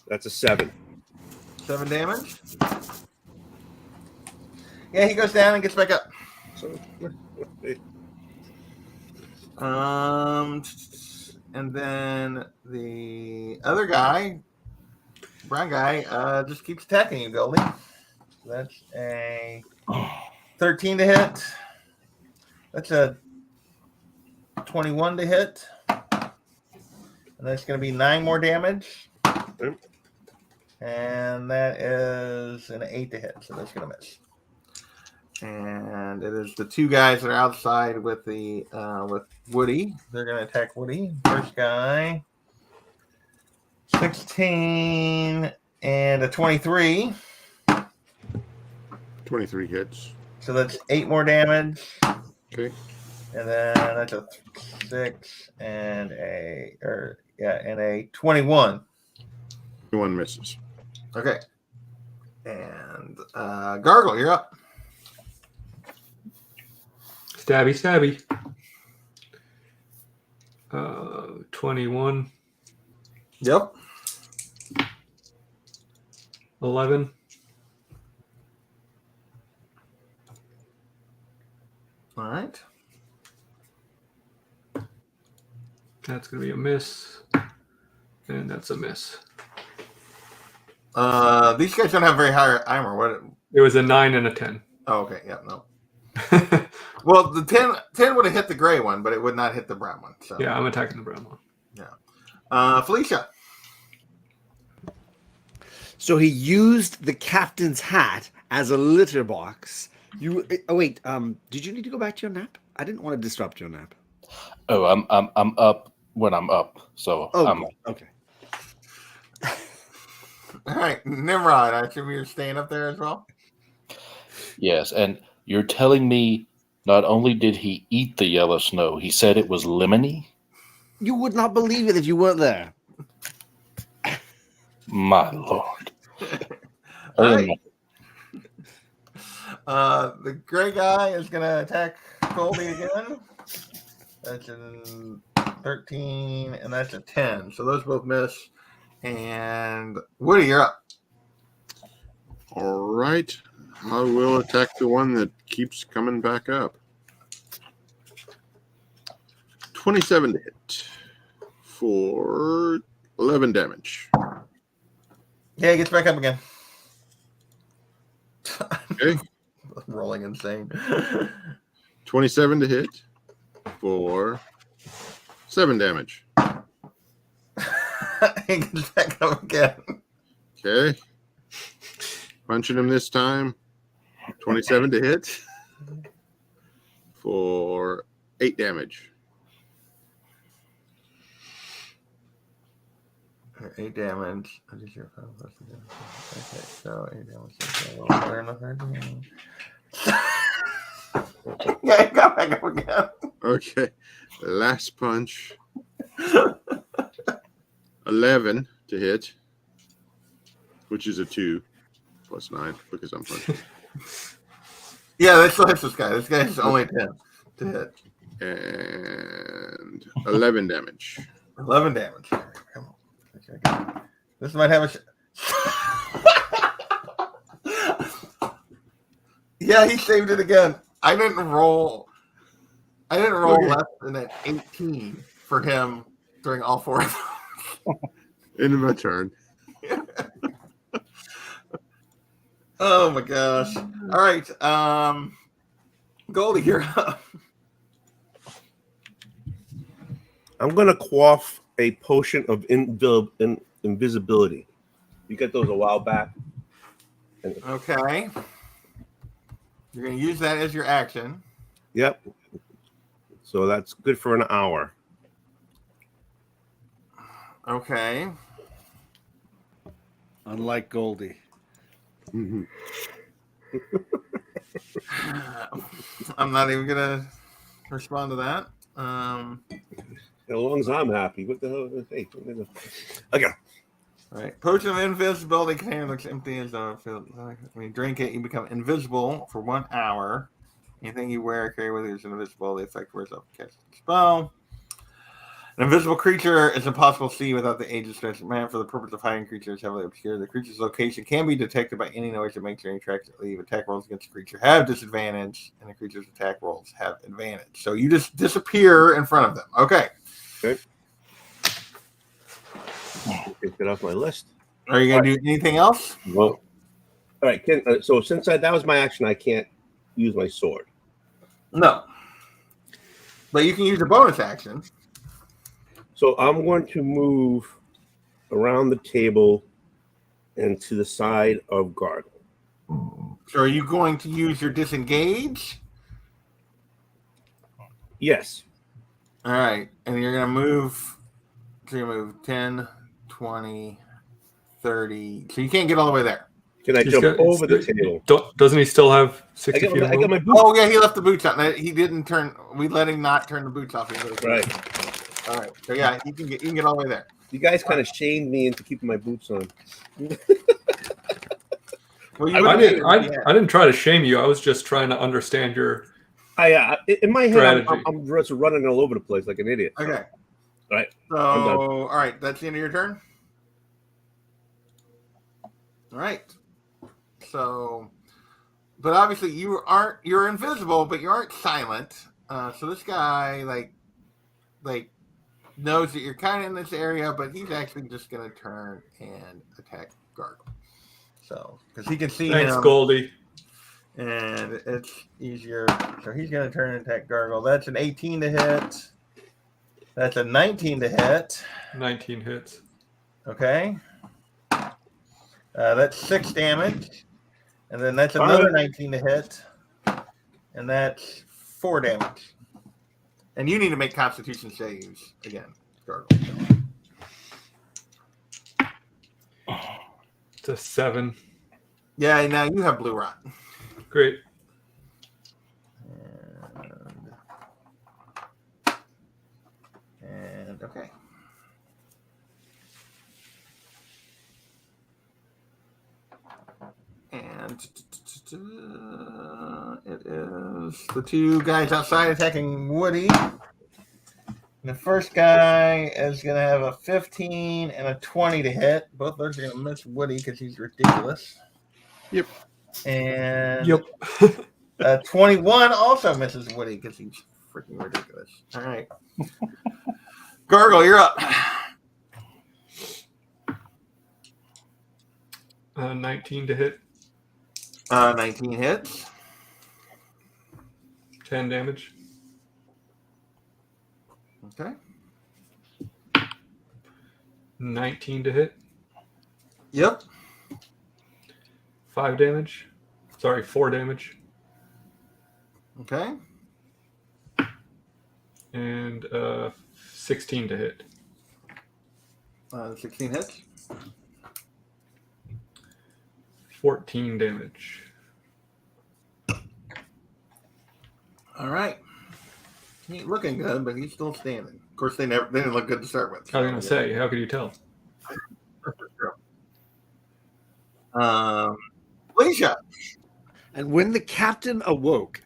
That's a 7. 7 damage. Yeah, he goes down and gets back up. So, and then the other guy, brown guy, just keeps attacking you, Goldie. So that's a 13 to hit. That's a 21 to hit. And that's going to be 9 more damage. Okay. And that is an 8 to hit. So that's going to miss. And it is the 2 guys that are outside with the with Woody. They're going to attack Woody. First guy, 16 and a 23. 23 hits. So that's 8 more damage. Okay. And then that's a 6 and a 21. 21 misses. Okay. And Gargle, you're up. Stabby. 21. Yep. 11. All right. That's going to be a miss. And that's a miss. These guys don't have very high armor. What? It was a 9 and a 10. Oh, okay. Yeah, no. Well, the 10 would have hit the gray one, but it would not hit the brown one. So. Yeah, I'm attacking the brown one. Yeah. Felicia. So he used the captain's hat as a litter box. Wait. Did you need to go back to your nap? I didn't want to disrupt your nap. Oh, I'm up when I'm up. So Okay. All right, Nimrod. I assume you're staying up there as well. Yes, and you're telling me not only did he eat the yellow snow, he said it was lemony? You would not believe it if you weren't there. My lord. All right. The gray guy is gonna attack Goldie again. That's a 13, and that's a 10. So those both miss. And Woody, you're up. All right. I will attack the one that keeps coming back up. 27 to hit for 11 damage. Yeah, he gets back up again. Okay. Rolling insane. 27 to hit for 7 damage. He gets back up again. Okay. Punching him this time. 27 to hit for 8 damage. 8 damage. Okay, so 8 damage. Yeah, he got back up again. Okay. Last punch. 11 to hit, which is a 2 plus 9 because I'm punching. Yeah, that still hits this guy. This guy's only 10 to hit. And 11 damage. 11 damage. Come on. Okay. This might have a. Yeah, he saved it again. I didn't roll Okay. less than an 18 for him during all 4 of them. End of my turn. Oh my gosh. All right. Goldie, you're up. I'm gonna quaff a potion of invisibility. You got those a while back. Okay. You're going to use that as your action. Yep. So that's good for an hour. Okay. Unlike Goldie. Mm-hmm. I'm not even going to respond to that. As long as I'm happy. What the hell? Hey, okay. All right. Potion of invisibility container looks empty as though it feels like when you drink it, you become invisible for 1 hour. Anything you wear or carry with you is invisible. The effect wears off the cast spell. An invisible creature is impossible to see without the age of stretch. Man, for the purpose of hiding creatures heavily obscure. The creature's location can be detected by any noise that makes any tracks that leave. Attack rolls against the creature have disadvantage, and the creature's attack rolls have advantage. So you just disappear in front of them. Okay. Okay. Get that off my list. Are you going to do anything else? Well, All right. So since that was my action, I can't use my sword. No. But you can use a bonus action. So I'm going to move around the table and to the side of Gargle. So are you going to use your disengage? Yes. All right. And you're going to move. So you're going to move 10, 20, 30. So you can't get all the way there. Can I jump over the table? Doesn't he still have 60 feet? I got my boots. Oh, yeah, he left the boots on. He didn't turn. We let him not turn the boots off. Right. All right. So yeah, you can get all the way there. You guys kind of shamed me into keeping my boots on. Well, I didn't try to shame you. I was just trying to understand your. In my head, strategy. I'm just running all over the place like an idiot. Okay. All right. So all right, that's the end of your turn. All right. So, but obviously you're invisible, but you aren't silent. So this guy like knows that you're kind of in this area, but he's actually just going to turn and attack Gargle. So, because he can see Thanks, him, Goldie. and it's easier. So he's going to turn and attack Gargle. That's an 18 to hit. That's a 19 to hit. 19 hits. Okay. That's 6 damage. And then that's another 19 to hit. And that's 4 damage. And you need to make Constitution saves again, Gargle. It's a 7. Yeah, now you have blue rot. Great. And Okay. And it is the two guys outside attacking Woody. The first guy is going to have a 15 and a 20 to hit. Both those are going to miss Woody because he's ridiculous. Yep. And a 21 also misses Woody because he's freaking ridiculous. All right. Gargle, you're up. 19 to hit. 19 hits. 10 damage. Okay. 19 to hit. Yep. 5 damage. Sorry, 4 damage. Okay. And 16 to hit. 16 hits. 14 damage. All right. He ain't looking good, but he's still standing. Of course, they didn't look good to start with. I was going to say, how could you tell? Felicia. And when the captain awoke,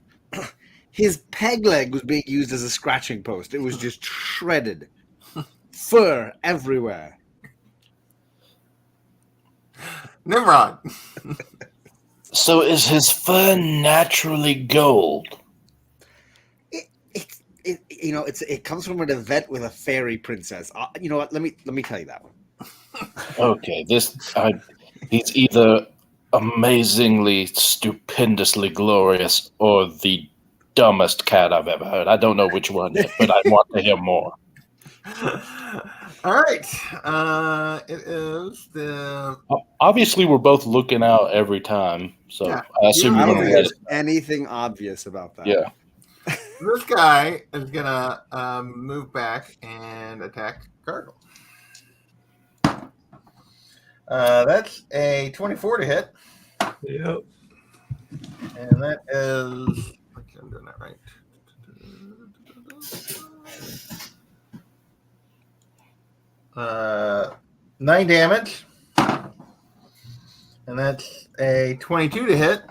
his peg leg was being used as a scratching post. It was just shredded. Fur everywhere. Nimrod. So is his fur naturally gold? It comes from an event with a fairy princess. You know what? Let me tell you that one. Okay, he's either amazingly, stupendously glorious or the dumbest cat I've ever heard. I don't know which one yet, but I want to hear more. All right. It is the. Obviously, we're both looking out every time, so Yeah. I assume I you're don't going think to there's anything obvious about that. Yeah. This guy is gonna move back and attack Gargle. That's a 24 to hit, Yep. and that is. Okay, I'm doing that right. 9 damage, and that's a 22 to hit,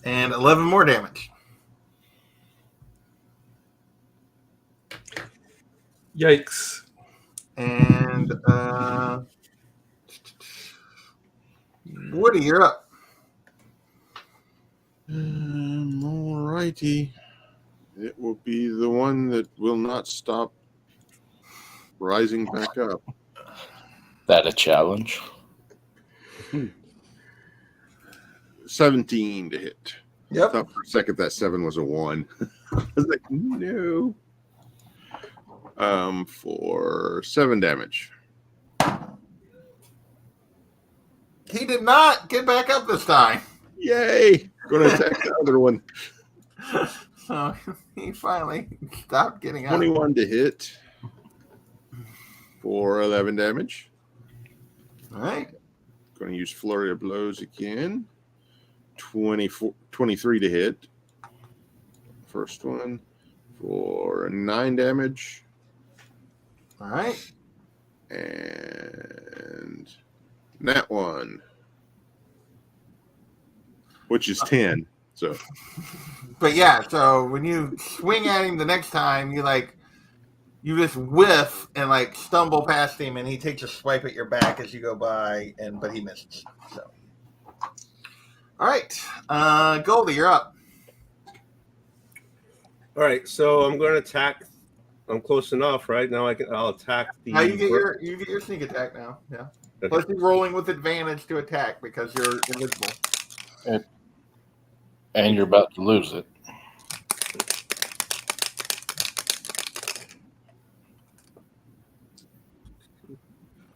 and 11 more damage. Yikes. And Woody, you're up. All righty. It will be the one that will not stop rising back up. That a challenge? 17 to hit. I Yep. thought for a second that 7 was a 1. I was like, no. For 7 damage. He did not get back up this time. Yay! Going to attack the other one. So he finally stopped getting up. 21 to hit for 11 damage. All right. Going to use Flurry of Blows again. 23 to hit. First one for 9 damage. All right. And that one, which is 10. So, But yeah, so when you swing at him the next time, you just whiff and stumble past him, and he takes a swipe at your back as you go by, but he misses. So, all right, Goldie, you're up. All right, so I'm going to attack. I'm close enough, right? Now I'll attack the. Now you get your sneak attack now. Yeah. Okay. Plus you're rolling with advantage to attack because you're invisible. And you're about to lose it.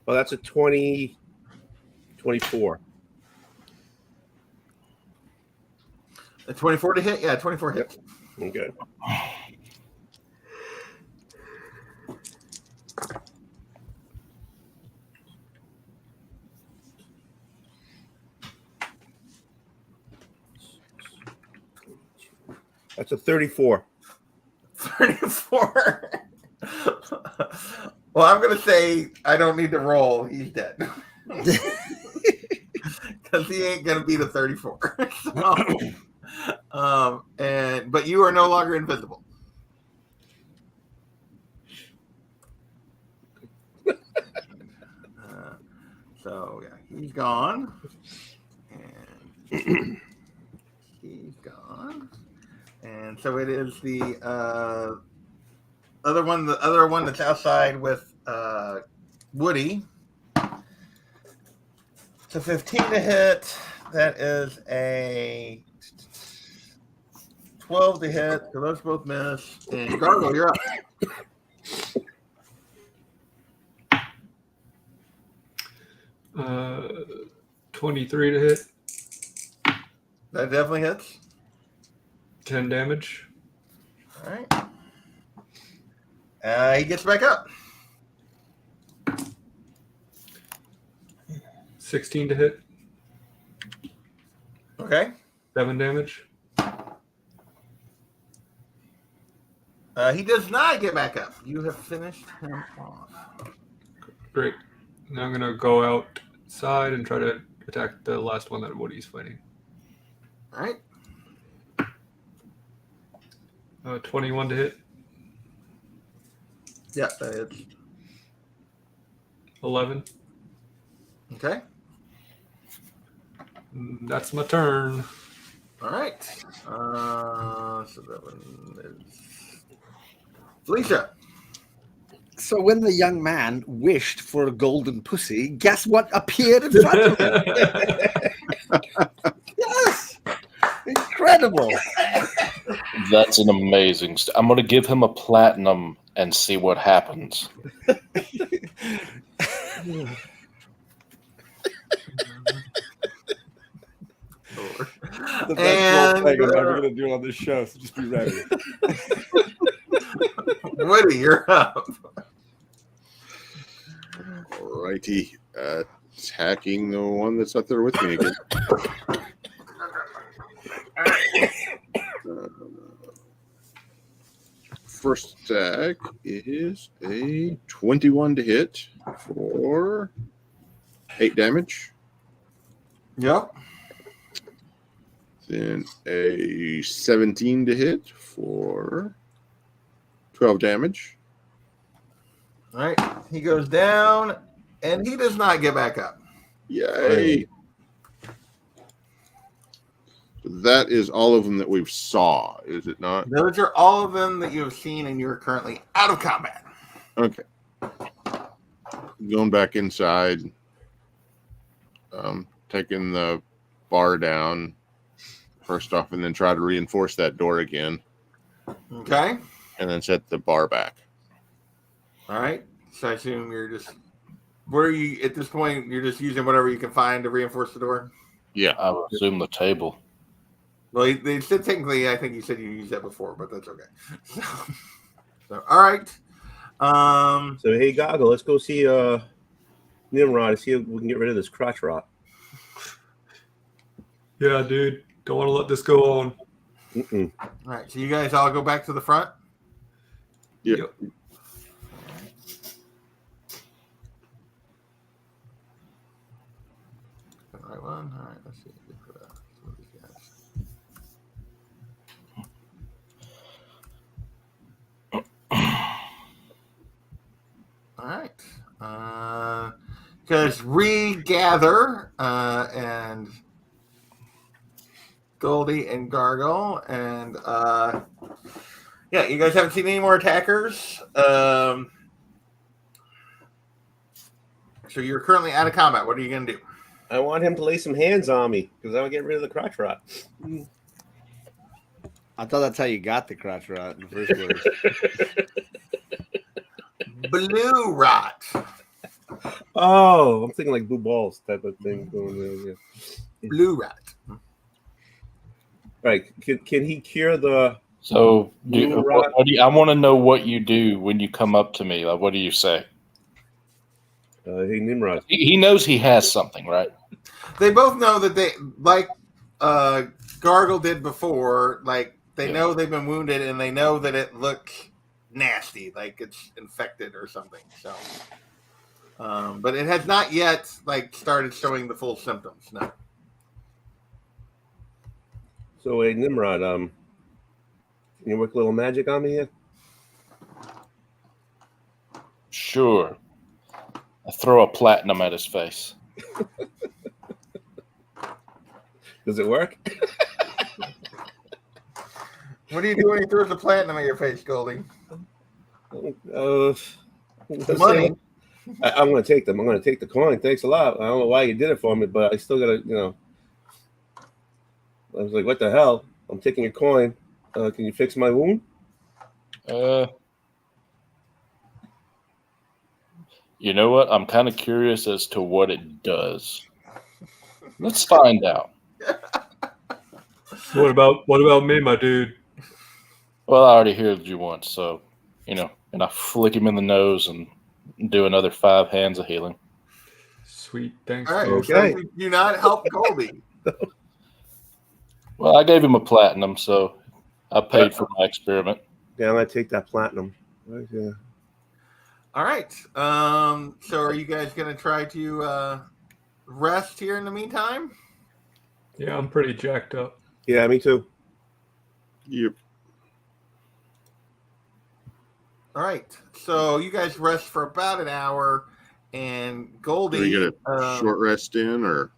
Oh, that's a 24. A 24 to hit? Yeah, 24 hits. Okay. That's a 34. 34. Well, I'm going to say I don't need to roll. He's dead. Because he ain't going to be the 34. But you are no longer invisible. So, yeah, he's gone. And he's gone. And so it is the other one that's outside with Woody. It's a 15 to hit. That is a 12 to hit. So those both miss. And Gargle, you're up. Uh, 23 to hit. That definitely hits. 10 damage. All right. He gets back up. 16 to hit. Okay. 7 damage. He does not get back up. You have finished him off. Great. Now I'm going to go outside and try to attack the last one that Woody's fighting. All right. 21 to hit. Yeah, that is. 11. Okay. That's my turn. All right. So that one is Felicia. So when the young man wished for a golden pussy, guess what appeared in front of him? Yes! Incredible. That's an amazing. I'm going to give him a platinum and see what happens. The best role playing I'm ever And going to do on this show, so just be ready. Woody, you're up. Alrighty. Attacking the one that's up there with me again. First attack is a 21 to hit for 8 damage. Yep. Then a 17 to hit for 12 damage. All right. He goes down, and he does not get back up. Yay. That is all of them that we've saw, is it not? Those are all of them that you have seen, and you're currently out of combat. Okay. Going back inside. Taking the bar down first off, and then try to reinforce that door again. Okay. And then set the bar back. All right. So I assume you're just. Where are you at this point? You're just using whatever you can find to reinforce the door. Yeah. I would assume the table. Well, they said technically. I think you said you used that before, but that's okay. So all right. So hey, Goggle, let's go see Nimrod and see if we can get rid of this crotch rot. Yeah, dude. Don't want to let this go on. Mm-mm. All right. So you guys all go back to the front. Yeah. Yep. The right one. All right. Let's see. Good for that. Some of these guys. All right. Because regather and Goldie and Gargle and yeah, you guys haven't seen any more attackers. So you're currently out of combat. What are you gonna do? I want him to lay some hands on me because I want to get rid of the crotch rot. I thought that's how you got the crotch rot in the first place. Blue rot. Oh, I'm thinking like blue balls type of thing going on. Yeah. Blue rot. All right, can he cure the? So Blue rot? I want to know what you do when you come up to me. Like, what do you say? Hey, Nimrod. He knows he has something, right? They both know that they like Gargle did before. Like they know they've been wounded, and they know that it look nasty, like it's infected or something. So, but it has not yet like started showing the full symptoms. No. So, hey, Nimrod, can you work a little magic on me here? Sure. I throw a platinum at his face. Does it work? What are you doing when he throws the platinum at your face, Goldie? Let's Money. see. I'm going to take them. I'm going to take the coin. Thanks a lot. I don't know why you did it for me, but I still got to, I was like, what the hell? I'm taking your coin. Can you fix my wound? You know what? I'm kind of curious as to what it does. Let's find out. What about me, my dude? Well, I already heard you once, so, and I flick him in the nose and do another 5 hands of healing. Sweet, thanks. All right. dude. So you do not help Goldie. Well, I gave him a platinum, so I paid for my experiment. Yeah, I'm going to take that platinum. Right, yeah. All right. So are you guys going to try to rest here in the meantime? Yeah, I'm pretty jacked up. Yeah, me too. Yep. All right. So you guys rest for about an hour, and Goldie. Do we get a short rest in, or?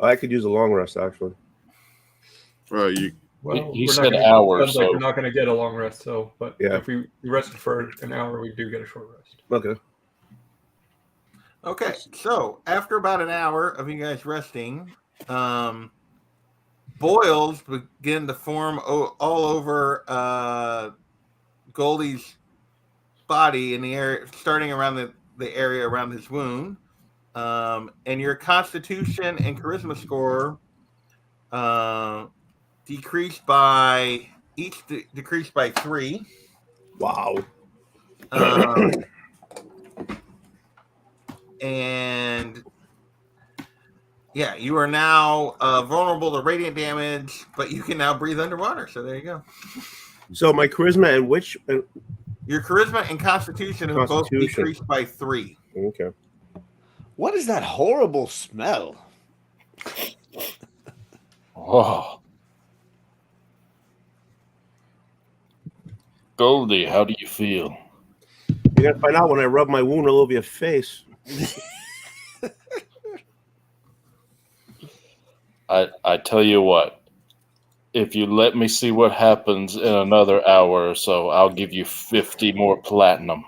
I could use a long rest, actually. Well, you. Well, He we're said not gonna, hours, sounds like so- we're not going to get a long rest. So, but Yeah. if we rested for an hour, we do get a short rest. Okay. Okay. So after about an hour of you guys resting, boils begin to form all over Goldie's body in the area, starting around the area around his wound. And your Constitution and Charisma score decreased by 3. Wow. And yeah, you are now vulnerable to radiant damage, but you can now breathe underwater. So there you go. So my charisma and which? Your charisma and constitution have both decreased by 3. Okay. What is that horrible smell? Oh. Goldie, how do you feel? You're going to find out when I rub my wound all over your face. I tell you what, if you let me see what happens in another hour or so, I'll give you 50 more platinum.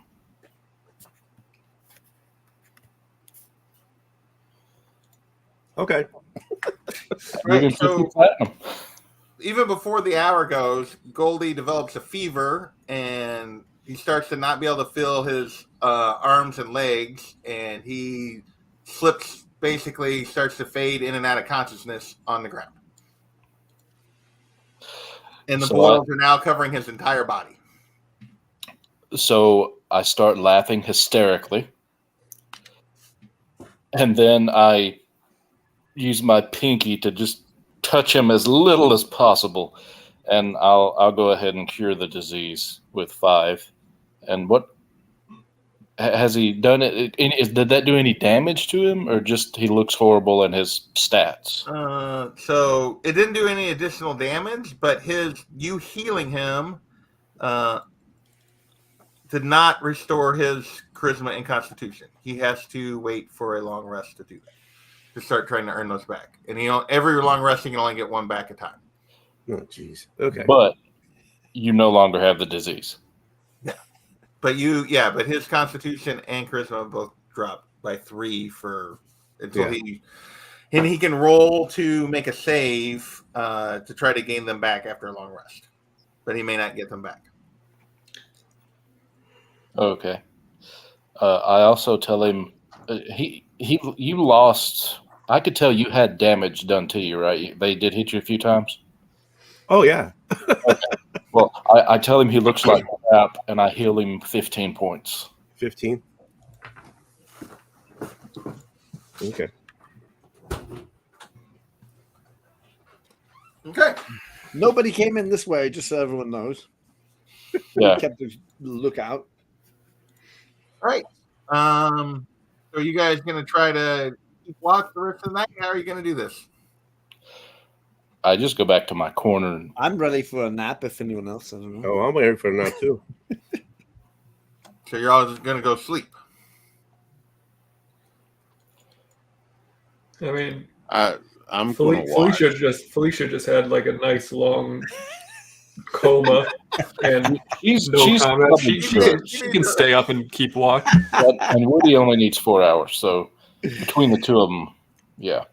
Okay. Right, so platinum. Even before the hour goes, Goldie develops a fever and he starts to not be able to feel his arms and legs, and he slips, basically starts to fade in and out of consciousness on the ground. And the boils are now covering his entire body. So I start laughing hysterically. And then I use my pinky to just touch him as little as possible. And I'll go ahead and cure the disease with 5. And what has he done? Did that do any damage to him, or just he looks horrible in his stats? So it didn't do any additional damage, but you healing him did not restore his charisma and constitution. He has to wait for a long rest to do that, to start trying to earn those back. And every long rest he can only get 1 back a time. Oh, jeez. Okay. But you no longer have the disease. But his constitution and charisma both drop by 3 until he can roll to make a save to try to gain them back after a long rest. But he may not get them back. Okay. I also tell him you lost. I could tell you had damage done to you, right? They did hit you a few times. Oh yeah. Okay. Well, I tell him he looks like crap, and I heal him 15 points. 15. Okay. Okay. Nobody came in this way, just so everyone knows. Yeah. kept a lookout. All right. So you guys gonna try to keep watch the rest of the night? How are you gonna do this? I just go back to my corner. And, I'm ready for a nap if anyone else. I don't know. Oh, I'm waiting for that too. So you're all just gonna go sleep. I mean, I'm going to watch. Felicia just had like a nice long coma, and she's no comment. probably good. She can stay up and keep watch. And Woody only needs 4 hours. So between the two of them, yeah.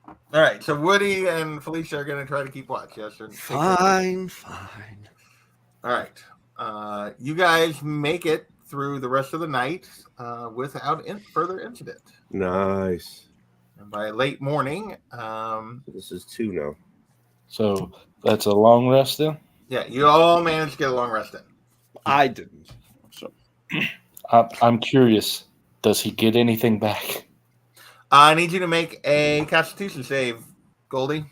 All right. So Woody and Felicia are gonna try to keep watch. Yes, or Fine. All right. You guys make it through the rest of the night without further incident. Nice. And by late morning, This is 2 now. So that's a long rest then? yeah, you all managed to get a long rest in. I didn't. So I'm curious. Does he get anything back? I need you to make a Constitution save, Goldie.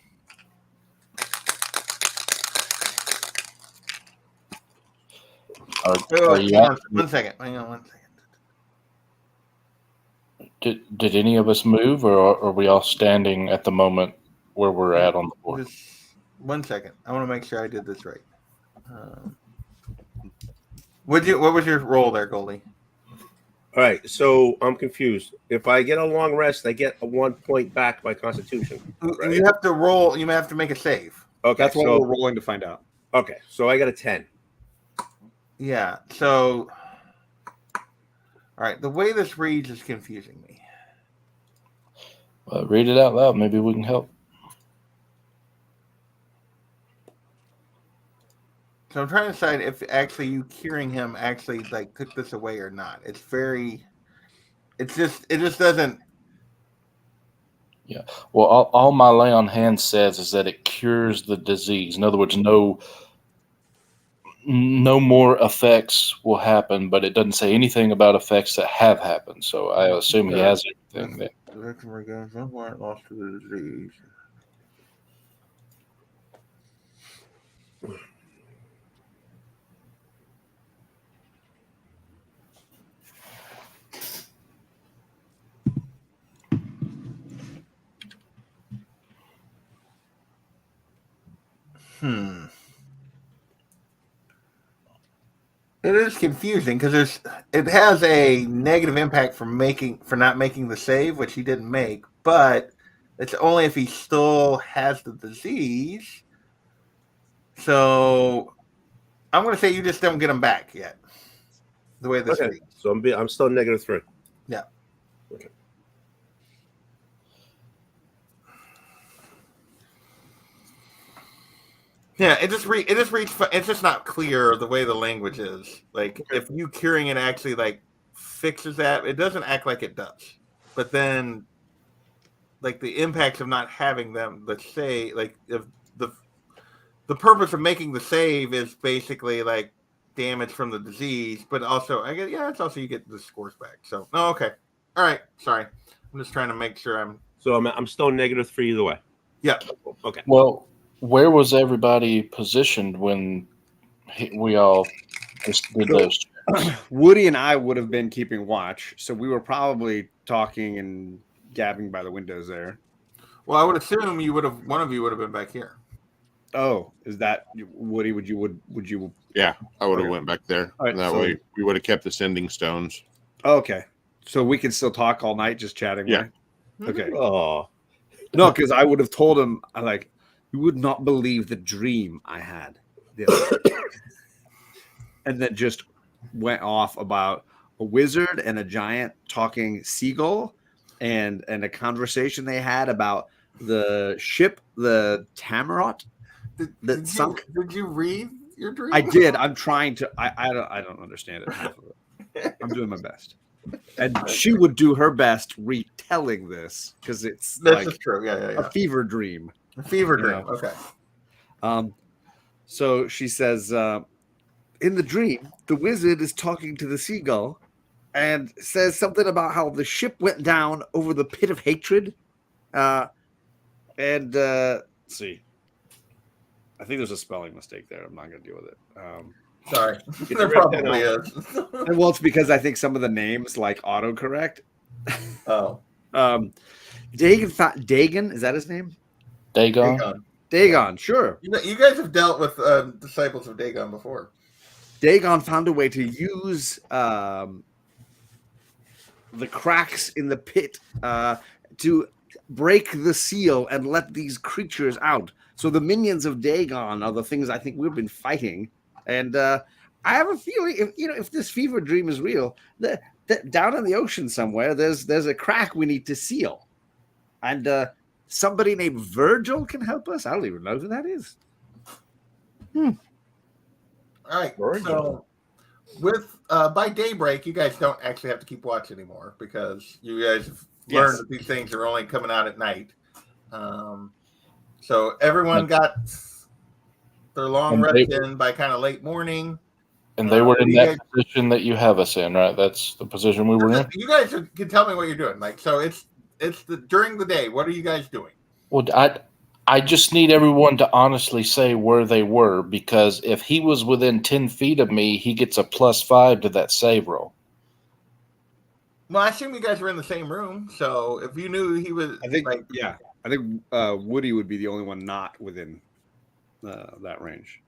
Are you Hang on 1 second. Hang on 1 second. Did any of us move, or are we all standing at the moment where we're at on the board? Just 1 second. I want to make sure I did this right. What was your roll there, Goldie? All right, so I'm confused. If I get a long rest, I get a 1 point back by Constitution. Right? You have to roll. You have to make a save. Okay, That's what so we're rolling to find out. okay, so I got a 10. Yeah. So, all right. The way this reads is confusing me. Read it out loud. Maybe we can help. So I'm trying to decide if actually you curing him actually like took this away or not. It's very. It just doesn't. Well, all my lay on hands says is that it cures the disease. In other words, no more effects will happen, but it doesn't say anything about effects that have happened. So I assume he has everything then. The victim regains no more lost to the disease. It is confusing because it has a negative impact for not making the save, which he didn't make, but it's only if he still has the disease. So I'm going to say you just don't get him back yet. The way this reads. So I'm still -3. Yeah. Okay. Yeah, it just reads. It's just not clear the way the language is. Like if you curing it actually like fixes that, it doesn't act like it does. But then, like the impacts of not having them, let's say, like if the purpose of making the save is basically like damage from the disease, but also I guess it's also you get the scores back. So okay, all right, sorry, I'm just trying to make sure I'm. So I'm still -3 either way. Yeah. Okay. Well, where was everybody positioned when we all just did this? Woody and I would have been keeping watch, so we were probably talking and gabbing by the windows there. Well, I would assume one of you would have been back here. Oh, is that Woody? Would you? Yeah, I would have went back there. All right, and that so- way we would have kept the sending stones. Okay, so we can still talk all night, just chatting. Yeah. Right? Okay. Oh, No, because I would have told him, you would not believe the dream I had. the other day." And then just went off about a wizard and a giant talking seagull and a conversation they had about the ship, the Tamarot, that sunk. Did you read your dream? I did. I'm trying to. I don't understand it. Half of it. I'm doing my best. And she would do her best retelling this because it's That's like true. Yeah. a fever dream. A fever dream. Yeah. Okay. So she says, in the dream, the wizard is talking to the seagull and says something about how the ship went down over the pit of hatred. Let's see. I think there's a spelling mistake there. I'm not going to deal with it. Sorry, It's there a probably red is. Well, it's because I think some of the names like autocorrect. Oh, Dagon, is that his name? Dagon. Dagon. Dagon, sure. You guys have dealt with disciples of Dagon before. Dagon found a way to use the cracks in the pit to break the seal and let these creatures out. So the minions of Dagon are the things I think we've been fighting. And I have a feeling, if this fever dream is real, that down in the ocean somewhere, there's a crack we need to seal. And somebody named Virgil can help us. I don't even know who that is. All right. So with by daybreak, you guys don't actually have to keep watch anymore because you guys have learned that these things are only coming out at night. So everyone got their long rest in by kind of late morning. And they were in that position that you have us in, right? That's the position we were in. You guys can tell me what you're doing. Like, so it's during the day. What are you guys doing? Well, I just need everyone to honestly say where they were, because if he was within 10 feet of me, he gets a +5 to that save roll. Well, I assume you guys were in the same room. So if you knew he was, I think Woody would be the only one not within that range.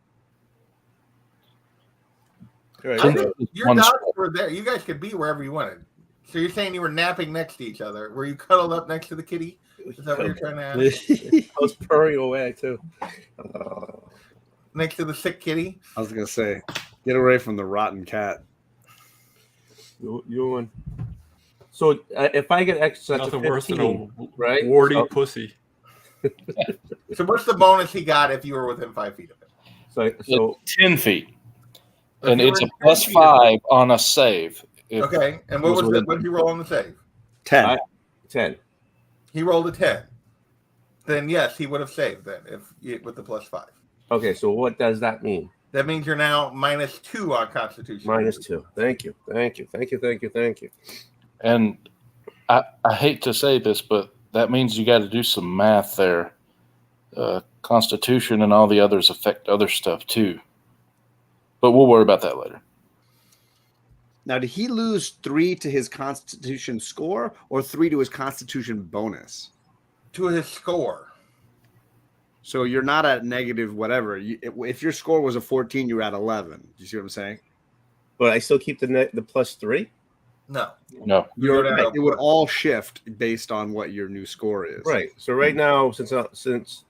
Right. I think your dogs were there. You guys could be wherever you wanted. So you're saying you were napping next to each other? Were you cuddled up next to the kitty? Is that what you're trying to ask? I was purring away too. Next to the sick kitty? I was gonna say, get away from the rotten cat. You won. So if I get extra, Nothing worse than a right? warty pussy. So what's the bonus he got if you were within 5 feet of him? So 10 feet. And it's a +5 on a save. Okay. And what did he roll on the save? 10. 10. He rolled a 10. Then yes, he would have saved then with the +5. Okay, so what does that mean? That means you're now -2 on Constitution. -2. Thank you. And I hate to say this, but that means you got to do some math there. Constitution and all the others affect other stuff too. But we'll worry about that later. Now, did he lose 3 to his Constitution score or 3 to his Constitution bonus? To his score. So you're not at negative whatever. If your score was a 14, you're at 11. Do you see what I'm saying? But I still keep the +3? No. It would all shift based on what your new score is. Right. So right now, since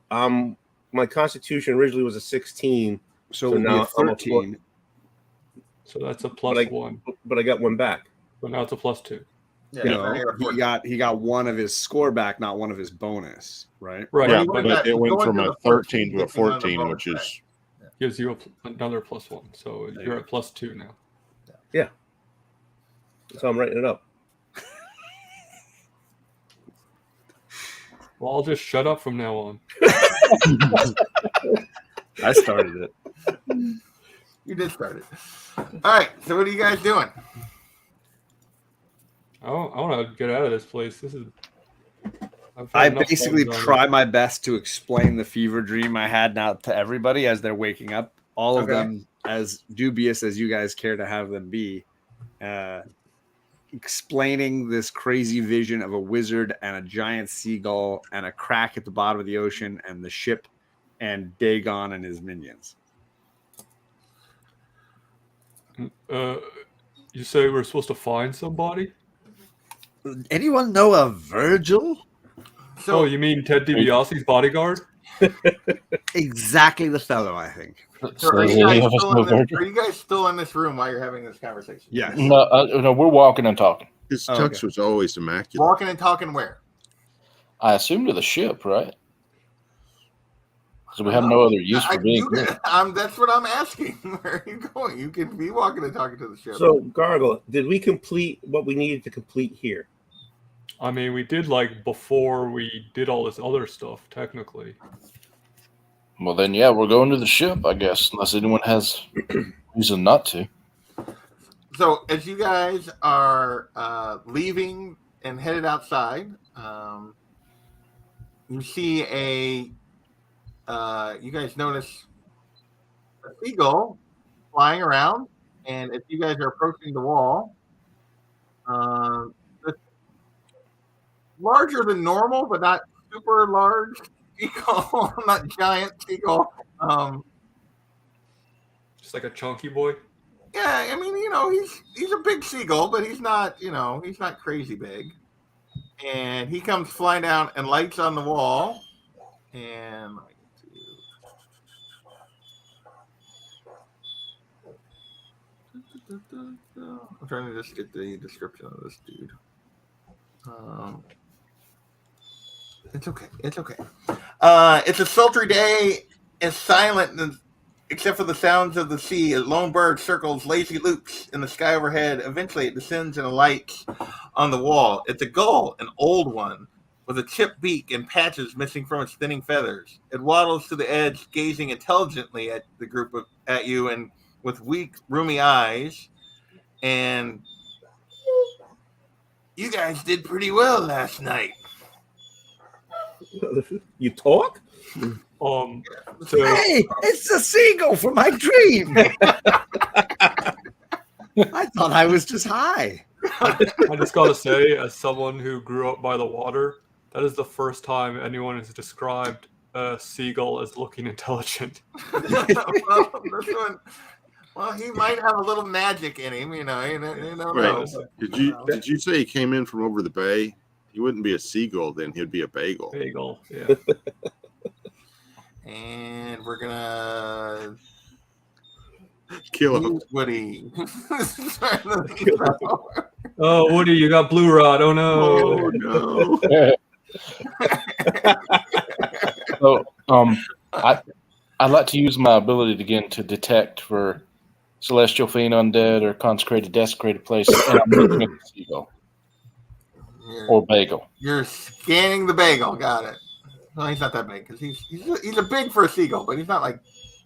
my Constitution originally was a 16, so now 13. So that's a +1. But I got one back. So now it's a +2. Yeah, he got one of his score back, not one of his bonus, right? Right. Yeah, but it went from a 13 to a 14, which is gives you another +1. So you're at +2 now. Yeah. So I'm writing it up. Well, I'll just shut up from now on. I started it. You did start it. All right. So what are you guys doing? I want to get out of this place. I basically try my best to explain the fever dream I had now to everybody as they're waking up. All of them, as dubious as you guys care to have them be, explaining this crazy vision of a wizard and a giant seagull and a crack at the bottom of the ocean and the ship and Dagon and his minions. You say we're supposed to find somebody? Anyone know a Virgil? So you mean Ted DiBiase's bodyguard? Exactly the fellow, I think. So are you guys still in this room while you're having this conversation? Yes. No, we're walking and talking. his tux was always immaculate. Walking and talking where? I assume to the ship, right? So we have no other use for being here. That's what I'm asking. Where are you going? You can be walking and talking to the ship. So, Gargle, did we complete what we needed to complete here? I mean, we did before we did all this other stuff, technically. Well, then, yeah, we're going to the ship, I guess, unless anyone has reason not to. So, as you guys are leaving and headed outside, you see a you guys notice a seagull flying around, and if you guys are approaching the wall, it's larger than normal, but not super large seagull, not giant seagull. Just like a chunky boy. Yeah, I mean, he's a big seagull, but he's not, he's not crazy big. And he comes flying down and lights on the wall. And let me get to I'm trying to just get the description of this dude. It's okay. It's okay. It's a sultry day. It's silent except for the sounds of the sea. A lone bird circles lazy loops in the sky overhead. Eventually, it descends and alights on the wall. It's a gull, an old one, with a chipped beak and patches missing from its thinning feathers. It waddles to the edge, gazing intelligently at the group at you, and with weak, roomy eyes. And you guys did pretty well last night. You talk? So Hey, it's a seagull from my dream. I thought I was just high. I just gotta say, as someone who grew up by the water, that is the first time anyone has described a seagull as looking intelligent. Well, he might have a little magic in him, you don't know. Did you say he came in from over the bay? He wouldn't be a seagull then. He'd be a bagel. Bagel, yeah. And we're gonna Kill him. Woody. Oh, Woody, you got blue rod. Oh no. Oh no. So, I'd like to use my ability again to detect for celestial fiend, undead, or consecrated, desecrated place, and I'm looking at the seagull or bagel. You're scanning the bagel. Got it. Well, he's not that big because he's a big for a seagull, but he's not like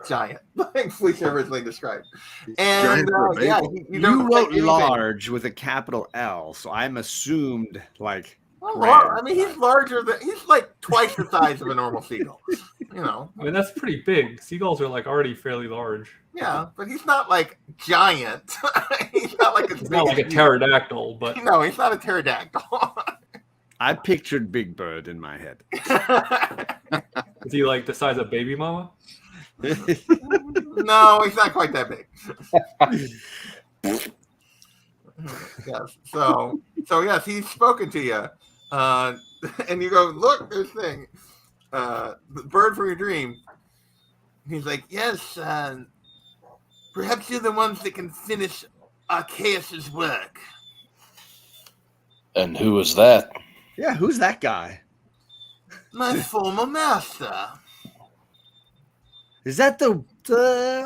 giant, like Felicia originally described. And yeah, you wrote large with a capital L, so I'm assumed like. Well, I mean, he's like twice the size of a normal seagull. I mean, that's pretty big. Seagulls are like already fairly large. Yeah, but he's not like giant. He's not like a pterodactyl, but no, he's not a pterodactyl. I pictured Big Bird in my head. Is he like the size of Baby Mama? No, he's not quite that big. Yes. So yes, he's spoken to you, and you go, look, this thing, the bird from your dream. He's like, yes, perhaps you're the ones that can finish Arceus's work. And who is that? Yeah, who's that guy? My former master. Is that the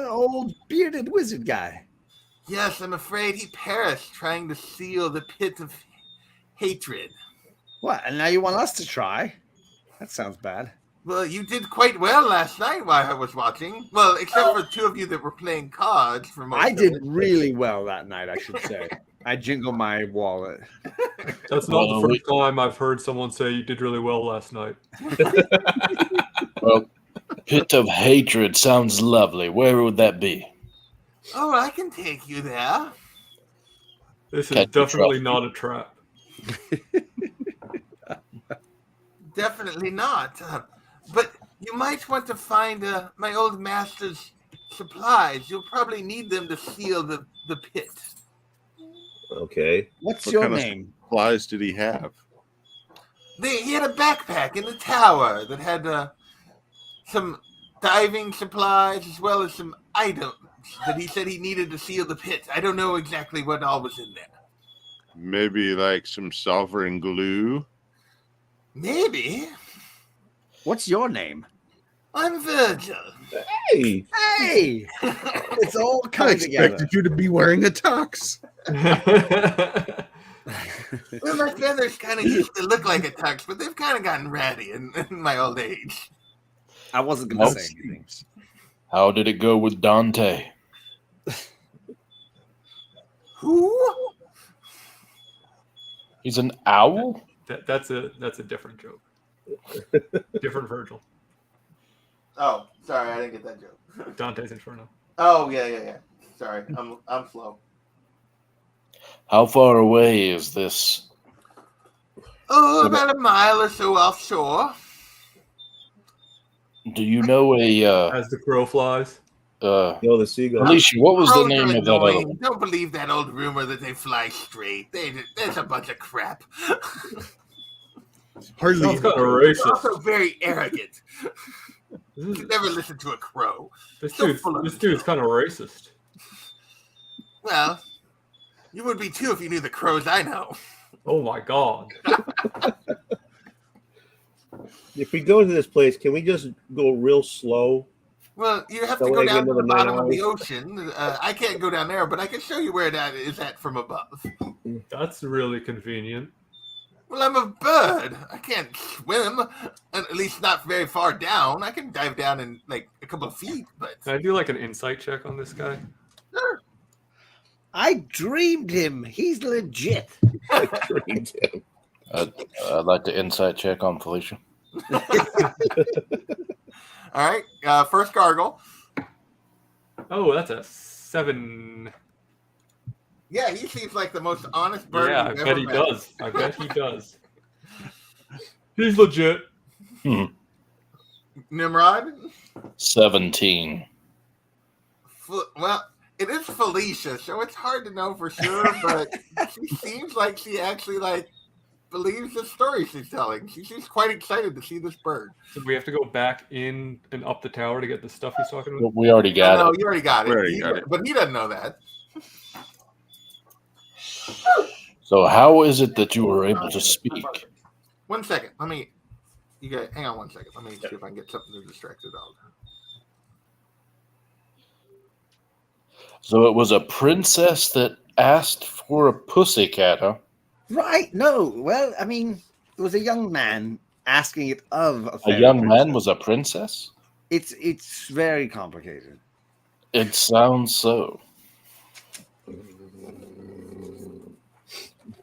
old bearded wizard guy? Yes, I'm afraid he perished trying to seal the pit of hatred. What? And now you want us to try? That sounds bad. Well, you did quite well last night while I was watching. Well, except for two of you that were playing cards for most I of did it. really well that night, I should say. I jingled my wallet. That's not the first time I've heard someone say you did really well last night. Well, pit of hatred sounds lovely. Where would that be? Oh, I can take you there. This is definitely not a trap. Definitely not. But you might want to find my old master's supplies. You'll probably need them to seal the pit. Okay. What's What your kind of name? supplies did he have? He had a backpack in the tower that had some diving supplies as well as some items that he said he needed to seal the pit. I don't know exactly what all was in there. Maybe like some sulfur and glue. Maybe. What's your name? I'm Virgil. Hey. Hey! It's all I coming together. expected you to be wearing a tux. Well, my feathers kind of used to look like a tux, but they've kind of gotten ratty in my old age. I wasn't going to say anything. How did it go with Dante? Who? He's an owl? That's a different joke. Different Virgil. Oh, sorry, I didn't get that joke. Dante's Inferno. Oh, yeah. Sorry, I'm slow. How far away is this? Oh, about a mile or so offshore. Do you know a As the crow flies. Yo, the seagull. Alicia? What was the Crows name are of that other annoying. one? Don't believe that old rumor that they fly straight. That's a bunch of crap. Hardly. Sounds kind of They're racist. also very arrogant. This You is- never listen to a crow. This So dude's full of kind of racist. Well, you would be too if you knew the crows I know. Oh my god. If we go to this place, can we just go real slow? Well, you have So to go when I down get to the another 9 bottom of the hours? ocean. I can't go down there, but I can show you where that is at from above. That's really convenient. Well, I'm a bird. I can't swim, at least not very far down. I can dive down in like a couple of feet, but Can I do like an insight check on this guy? sure. I dreamed him. He's legit. I dreamed him. I'd like to insight check on Felicia. All right, first gargle. Oh, that's a 7. Yeah, he seems like the most honest bird. Yeah, I you've bet ever he met. does. I bet he does. He's legit. Nimrod. 17. Well, it is Felicia, so it's hard to know for sure. But she seems like she actually believes the story she's telling. She seems quite excited to see this bird. So we have to go back in and up the tower to get the stuff he's talking about. We already got No, it. you already got it. We already got it. But he doesn't know that. So how is it that you were able to speak? 1 second. You guys, hang on 1 second. Let me see if I can get something to distract the dog. So it was a princess that asked for a pussycat, huh? Right? No. Well, I mean, it was a young man asking it of a A fairy young man princess. was a princess? It's very complicated. It sounds so.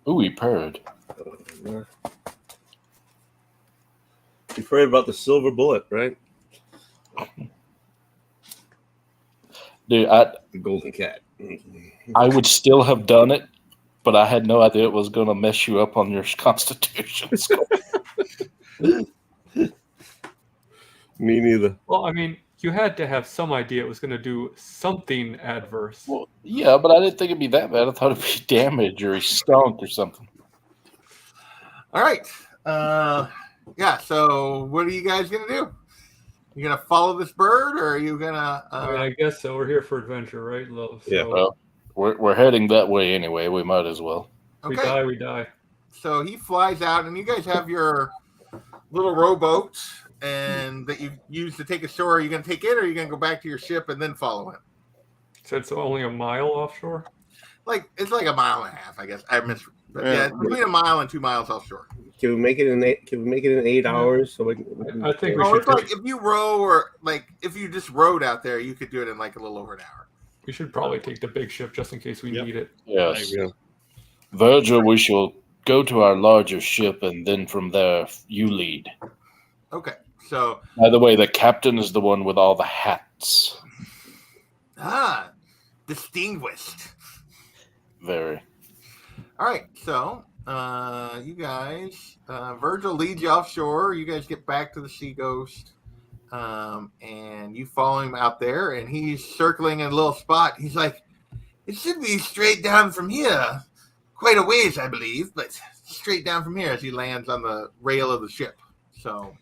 Ooh, he purred. You've heard about the silver bullet, right? Dude, The golden cat. I would still have done it, but I had no idea it was going to mess you up on your constitution score. Me neither. Well, I mean, you had to have some idea it was going to do something adverse. Well, yeah, but I didn't think it'd be that bad. I thought it'd be damage or he stunk or something. All right. Yeah. So, what are you guys gonna do? You gonna follow this bird, or are you gonna? I mean, I guess so. We're here for adventure, right, love? So Yeah. Well, we're heading that way anyway. We might as well. okay. we die. So he flies out, and you guys have your little rowboat, and that you use to take ashore. Are you gonna take it, or are you gonna go back to your ship and then follow him? So it's only a mile offshore? Like it's like a mile and a half, I guess. But Yeah. yeah, it's between a mile and 2 miles offshore. Can we make it in 8? Can we make it in 8 hours? So we can, I think we Oh, should it's like if you row, or like if you just rowed out there, you could do it in like a little over an hour. we should probably take the big ship just in case we Yep. need it. Yes. Yeah. Virgil, we shall go to our larger ship, and then from there, you lead. Okay. So By the way, the captain is the one with all the hats. distinguished. Very. All right, so you guys, Virgil leads you offshore. You guys get back to the Sea Ghost, and you follow him out there, and he's circling in a little spot. He's like, "It should be straight down from here, quite a ways, I believe, but straight down from here." As he lands on the rail of the ship. So,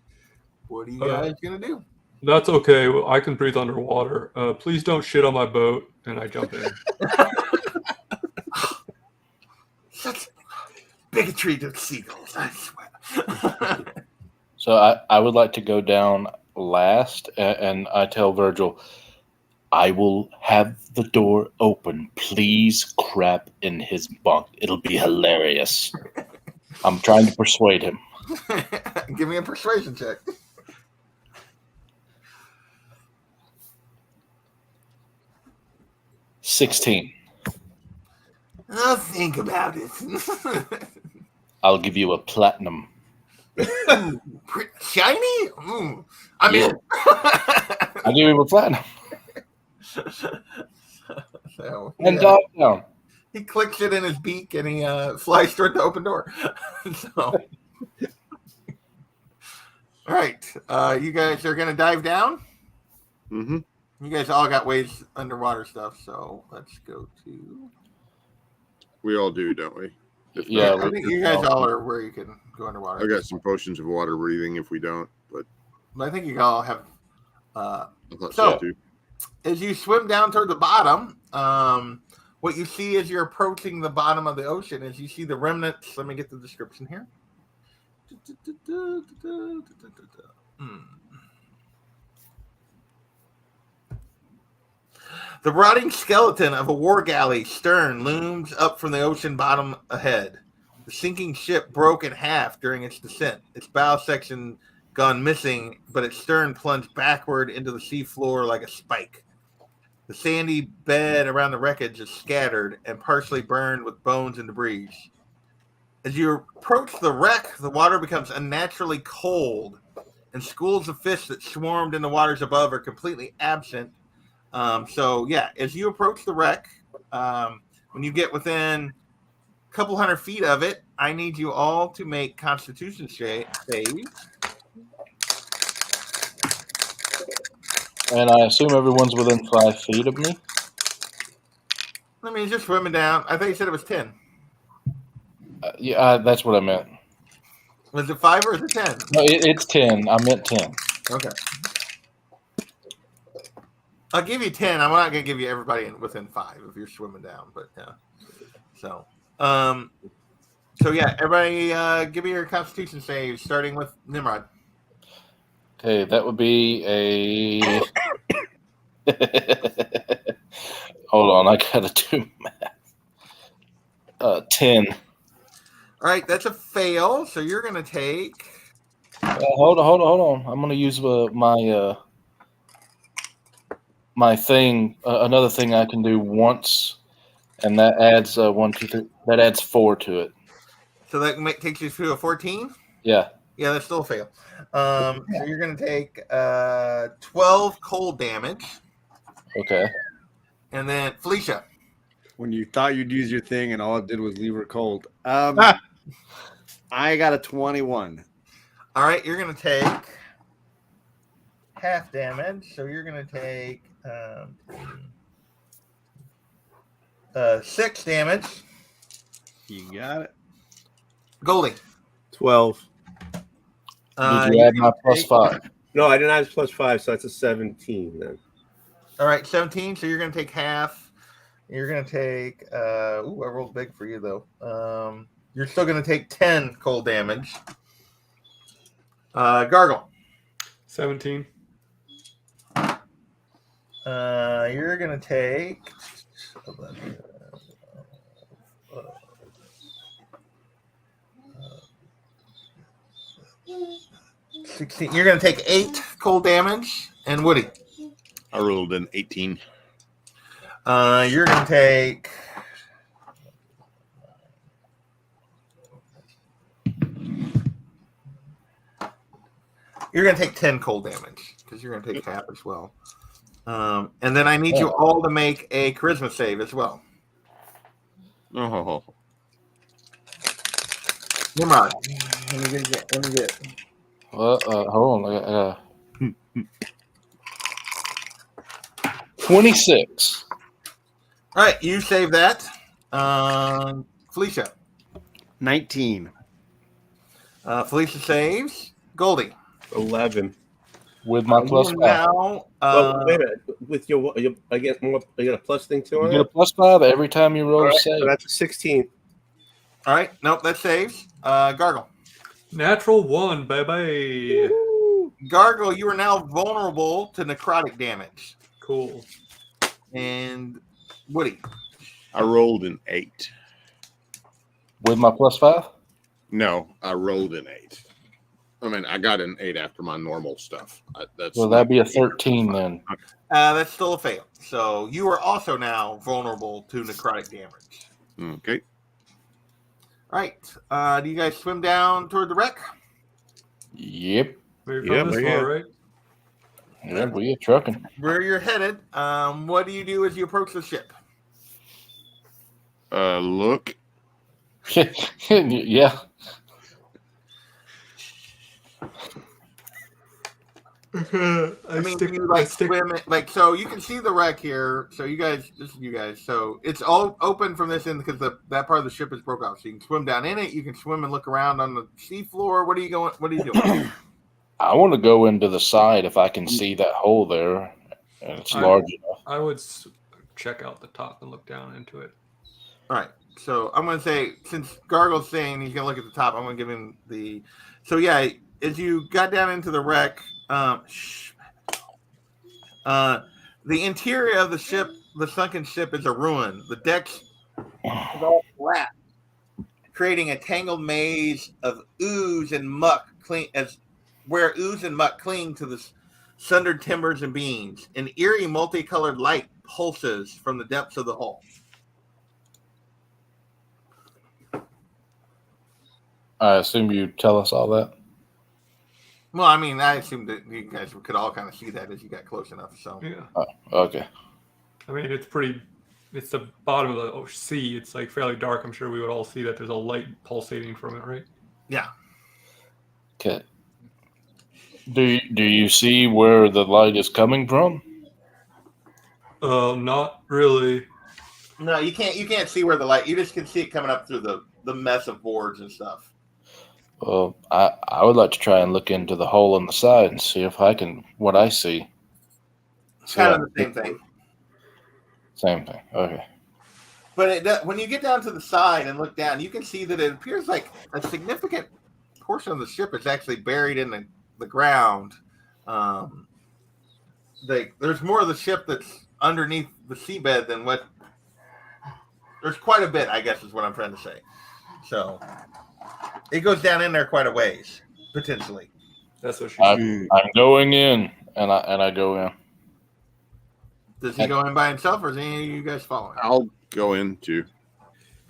what are you guys gonna do? That's okay. I can breathe underwater. Please don't shit on my boat. And I jump in. Such bigotry to seagulls, I swear. So I would like to go down last, and I tell Virgil, I will have the door open. Please crap in his bunk. It'll be hilarious. I'm trying to persuade him. Give me a persuasion check. $16. I'll think about it. I'll give you a platinum. Shiny? I'm Yeah. in. I give him a platinum So and dog down. he clicks it in his beak and he flies toward the open door. So, all right, you guys are gonna dive down. Mm-hmm. You guys all got ways underwater stuff, so let's go to. We all do, don't we? If Yeah, not, I think you guys all are where you can go underwater. I've got some potions of water breathing if we don't, but I think you all have. I thought So- so too. As you swim down toward the bottom, what you see as you're approaching the bottom of the ocean is you see the remnants. Let me get the description here. The rotting skeleton of a war galley stern looms up from the ocean bottom ahead. The sinking ship broke in half during its descent. Its bow section gone missing, but its stern plunged backward into the sea floor like a spike. The sandy bed around the wreckage is scattered and partially burned with bones and debris. As you approach the wreck, the water becomes unnaturally cold, and schools of fish that swarmed in the waters above are completely absent. As you approach the wreck, when you get within a couple 100 feet of it, I need you all to make Constitution saves. And I assume everyone's within 5 feet of me. I mean, just swimming down. I thought you said it was 10. That's what I meant. Was it 5 or is it 10? No, it's 10. I meant 10. Okay. I'll give you 10. I'm not going to give you everybody within 5 if you're swimming down, but yeah. Everybody give me your Constitution saves, starting with Nimrod. Okay, that would be a. Hold on, I gotta do math. 10. All right, that's a fail. So you're going to take. Hold on. I'm gonna use my thing. Another thing I can do once, and that adds 1, 2, 3. That adds 4 to it. So that takes you to a 14. Yeah. Yeah, that's still a fail. So you're going to take 12 cold damage, Okay. and then Felicia. When you thought you'd use your thing and all it did was leave her cold. I got a 21. All right, you're going to take half damage. So you're going to take 6 damage. You got it. Goldie. 12. Did you add my plus 5? No, I didn't have +5, so that's a 17 then. All right, 17. So you're going to take half. You're going to take. I rolled big for you though. You're still going to take 10 cold damage. Gargle. 17. You're going to take. 16. You're going to take 8 cold damage. And Woody. I rolled an 18. You're going to take. You're going to take 10 cold damage because you're going to take half as well. And then I need you all to make a charisma save as well. Oh, Nimrod. Let me get. Hold on. 26. All right, you save that. Felicia. 19. Felicia saves. Goldie. 11. With my plus 5. Now, Wait a minute. With your I get more. I get a plus thing to You it. get a plus 5 every time you roll All a right, save. so that's a 16. all right. Nope, that saves. Gargle. Natural 1, baby. Gargle, you are now vulnerable to necrotic damage. Cool. And Woody. I rolled an 8. With my plus 5? No, I rolled an 8. I mean, I got an 8 after my normal stuff. Well, that'd be a 13 then. That's still a fail. So you are also now vulnerable to necrotic damage. Okay. All right. Do you guys swim down toward the wreck? Yep. We're Yeah, from this we're far, here. right? Yeah, we are trucking. Where you're headed, what do you do as you approach the ship? Look. Yeah. I mean, do you like swim it? Like, so you can see the wreck here. So you guys, this is you guys. So it's all open from this end because that part of the ship is broke off. So you can swim down in it. You can swim and look around on the seafloor. What are you going? What are you doing? I want to go into the side if I can see that hole there, and it's large enough. I would check out the top and look down into it. All right. So I'm going to say, since Gargle's saying he's going to look at the top, I'm going to give him the. So yeah, as you got down into the wreck, the interior of the ship, the sunken ship, is a ruin. The decks is all flat, creating a tangled maze of ooze and muck, where ooze and muck cling to the sundered timbers and beams. An eerie, multicolored light pulses from the depths of the hull. I assume you tell us all that. Well, I mean, I assumed that you guys could all kind of see that as you got close enough. So Yeah. Okay. I mean, it's the bottom of the sea. It's like fairly dark. I'm sure we would all see that there's a light pulsating from it, right? yeah. Okay. Do you see where the light is coming from? Not really. No, you can't. You can't see where the light. You just can see it coming up through the mess of boards and stuff. Well, I would like to try and look into the hole in the side and see if what I see. It's kind of the same thing. Same thing. Okay. But when you get down to the side and look down, you can see that it appears like a significant portion of the ship is actually buried in the ground. There's more of the ship that's underneath the seabed than what. There's quite a bit, I guess, is what I'm trying to say. So it goes down in there quite a ways, potentially. That's what she's. I'm going in, and I go in. Does he go in by himself, or is any of you guys following? I'll go in too.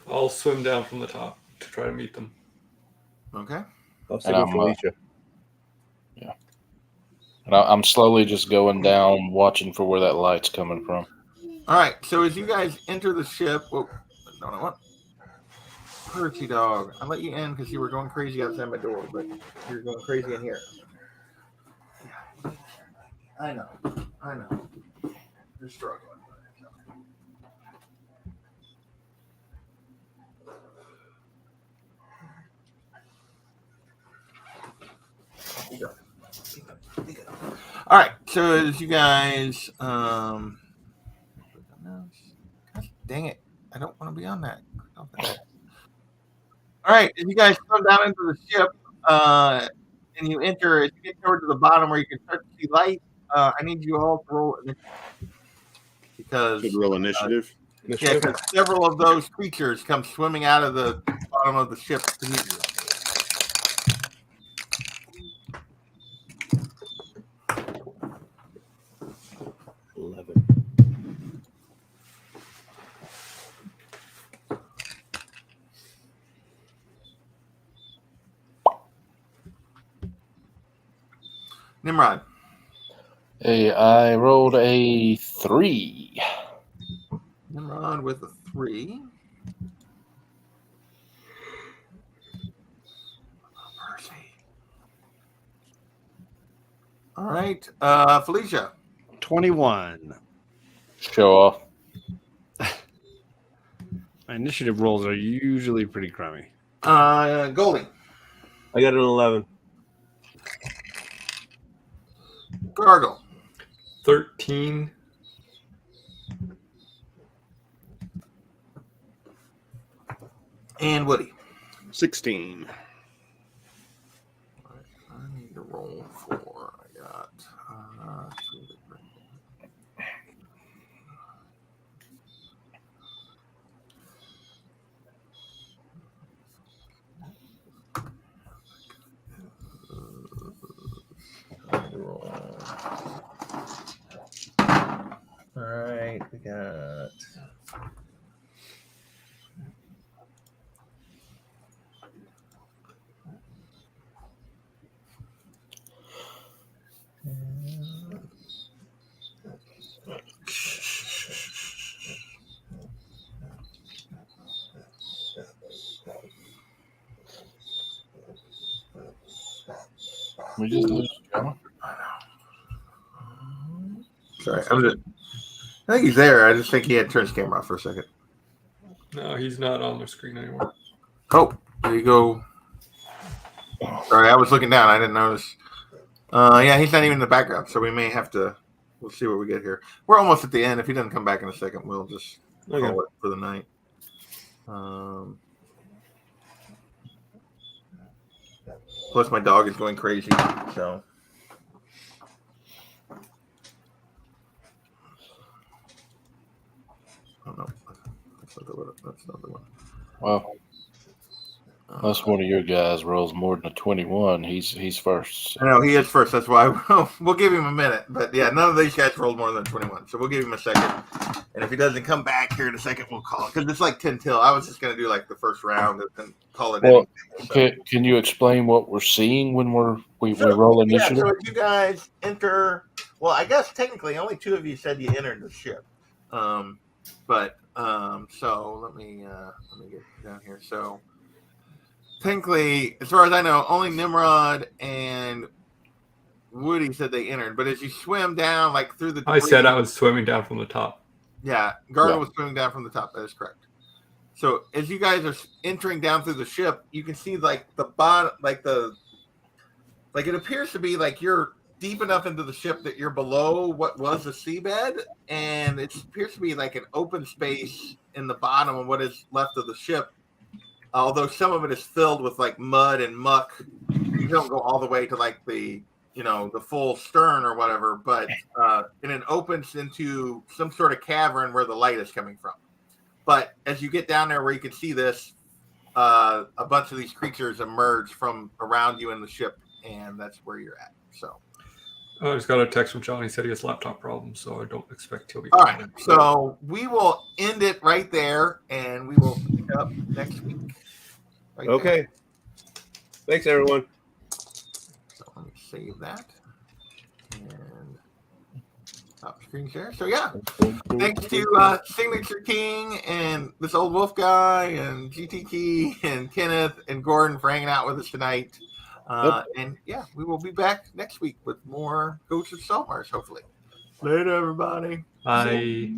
I'll swim down from the top to try to meet them. Okay. I'll stick with Felicia. And I'm slowly just going down, watching for where that light's coming from. All right. So as you guys enter the ship, no, what? Percy dog. I let you in because you were going crazy outside my door, but you're going crazy in here. I know. You're struggling. All right, so as you guys, gosh, dang it, I don't want to be on that. Okay. All right, as you guys come down into the ship, and you enter, as you get toward to the bottom where you can start to see light, I need you all to roll initiative because Should roll initiative. because several of those creatures come swimming out of the bottom of the ship to meet you. Nimrod. Hey, I rolled a 3. Nimrod with a 3. Percy. All right, Felicia. 21. Show off. My initiative rolls are usually pretty crummy. Goldie. I got an 11. Gargle. 13. And Woody. 16. I need to roll 4. I got 2 different. All right, we got. We just lose John. Sorry, I think he's there. I just think he had turned his camera off for a second. No, he's not on the screen anymore. Oh, there you go. Sorry, I was looking down. I didn't notice. Yeah, he's not even in the background, so we may have to. We'll see what we get here. We're almost at the end. If he doesn't come back in a second, we'll just call it for the night. Plus, my dog is going crazy, so. Oh no, that's not the one. Well, unless one of your guys rolls more than a 21, he's first. So. I know he is first. That's why we'll give him a minute. But yeah, none of these guys rolled more than 21, so we'll give him a second. And if he doesn't come back here in a second, we'll call it because it's like 10 till. I was just gonna do like the first round and call it. Well, so. Can you explain what we're seeing when we roll initiative? Yeah, so if you guys enter, well, I guess technically only 2 of you said you entered the ship. So let me get down here. So technically, as far as I know, only Nimrod and Woody said they entered. But as you swim down, like through the debris, I said I was swimming down from the top. Yeah, Gardner was swimming down from the top. That is correct. So as you guys are entering down through the ship, you can see like the bottom, like it appears to be like you're deep enough into the ship that you're below what was the seabed, and it appears to be like an open space in the bottom of what is left of the ship. Although some of it is filled with like mud and muck, you don't go all the way to like the full stern or whatever, but and it opens into some sort of cavern where the light is coming from. But as you get down there where you can see this, a bunch of these creatures emerge from around you in the ship, and that's where you're at. So I just got a text from John. He said he has laptop problems, so I don't expect he'll be. All right, so we will end it right there, and we will pick up next week. Right Okay. there. Thanks, everyone. So let me save that. And top screen share. So yeah, thanks to Signature King and this old wolf guy and GTT and Kenneth and Gordon for hanging out with us tonight. And yeah, we will be back next week with more Ghosts of Saltmarsh, hopefully. Later, everybody. Bye.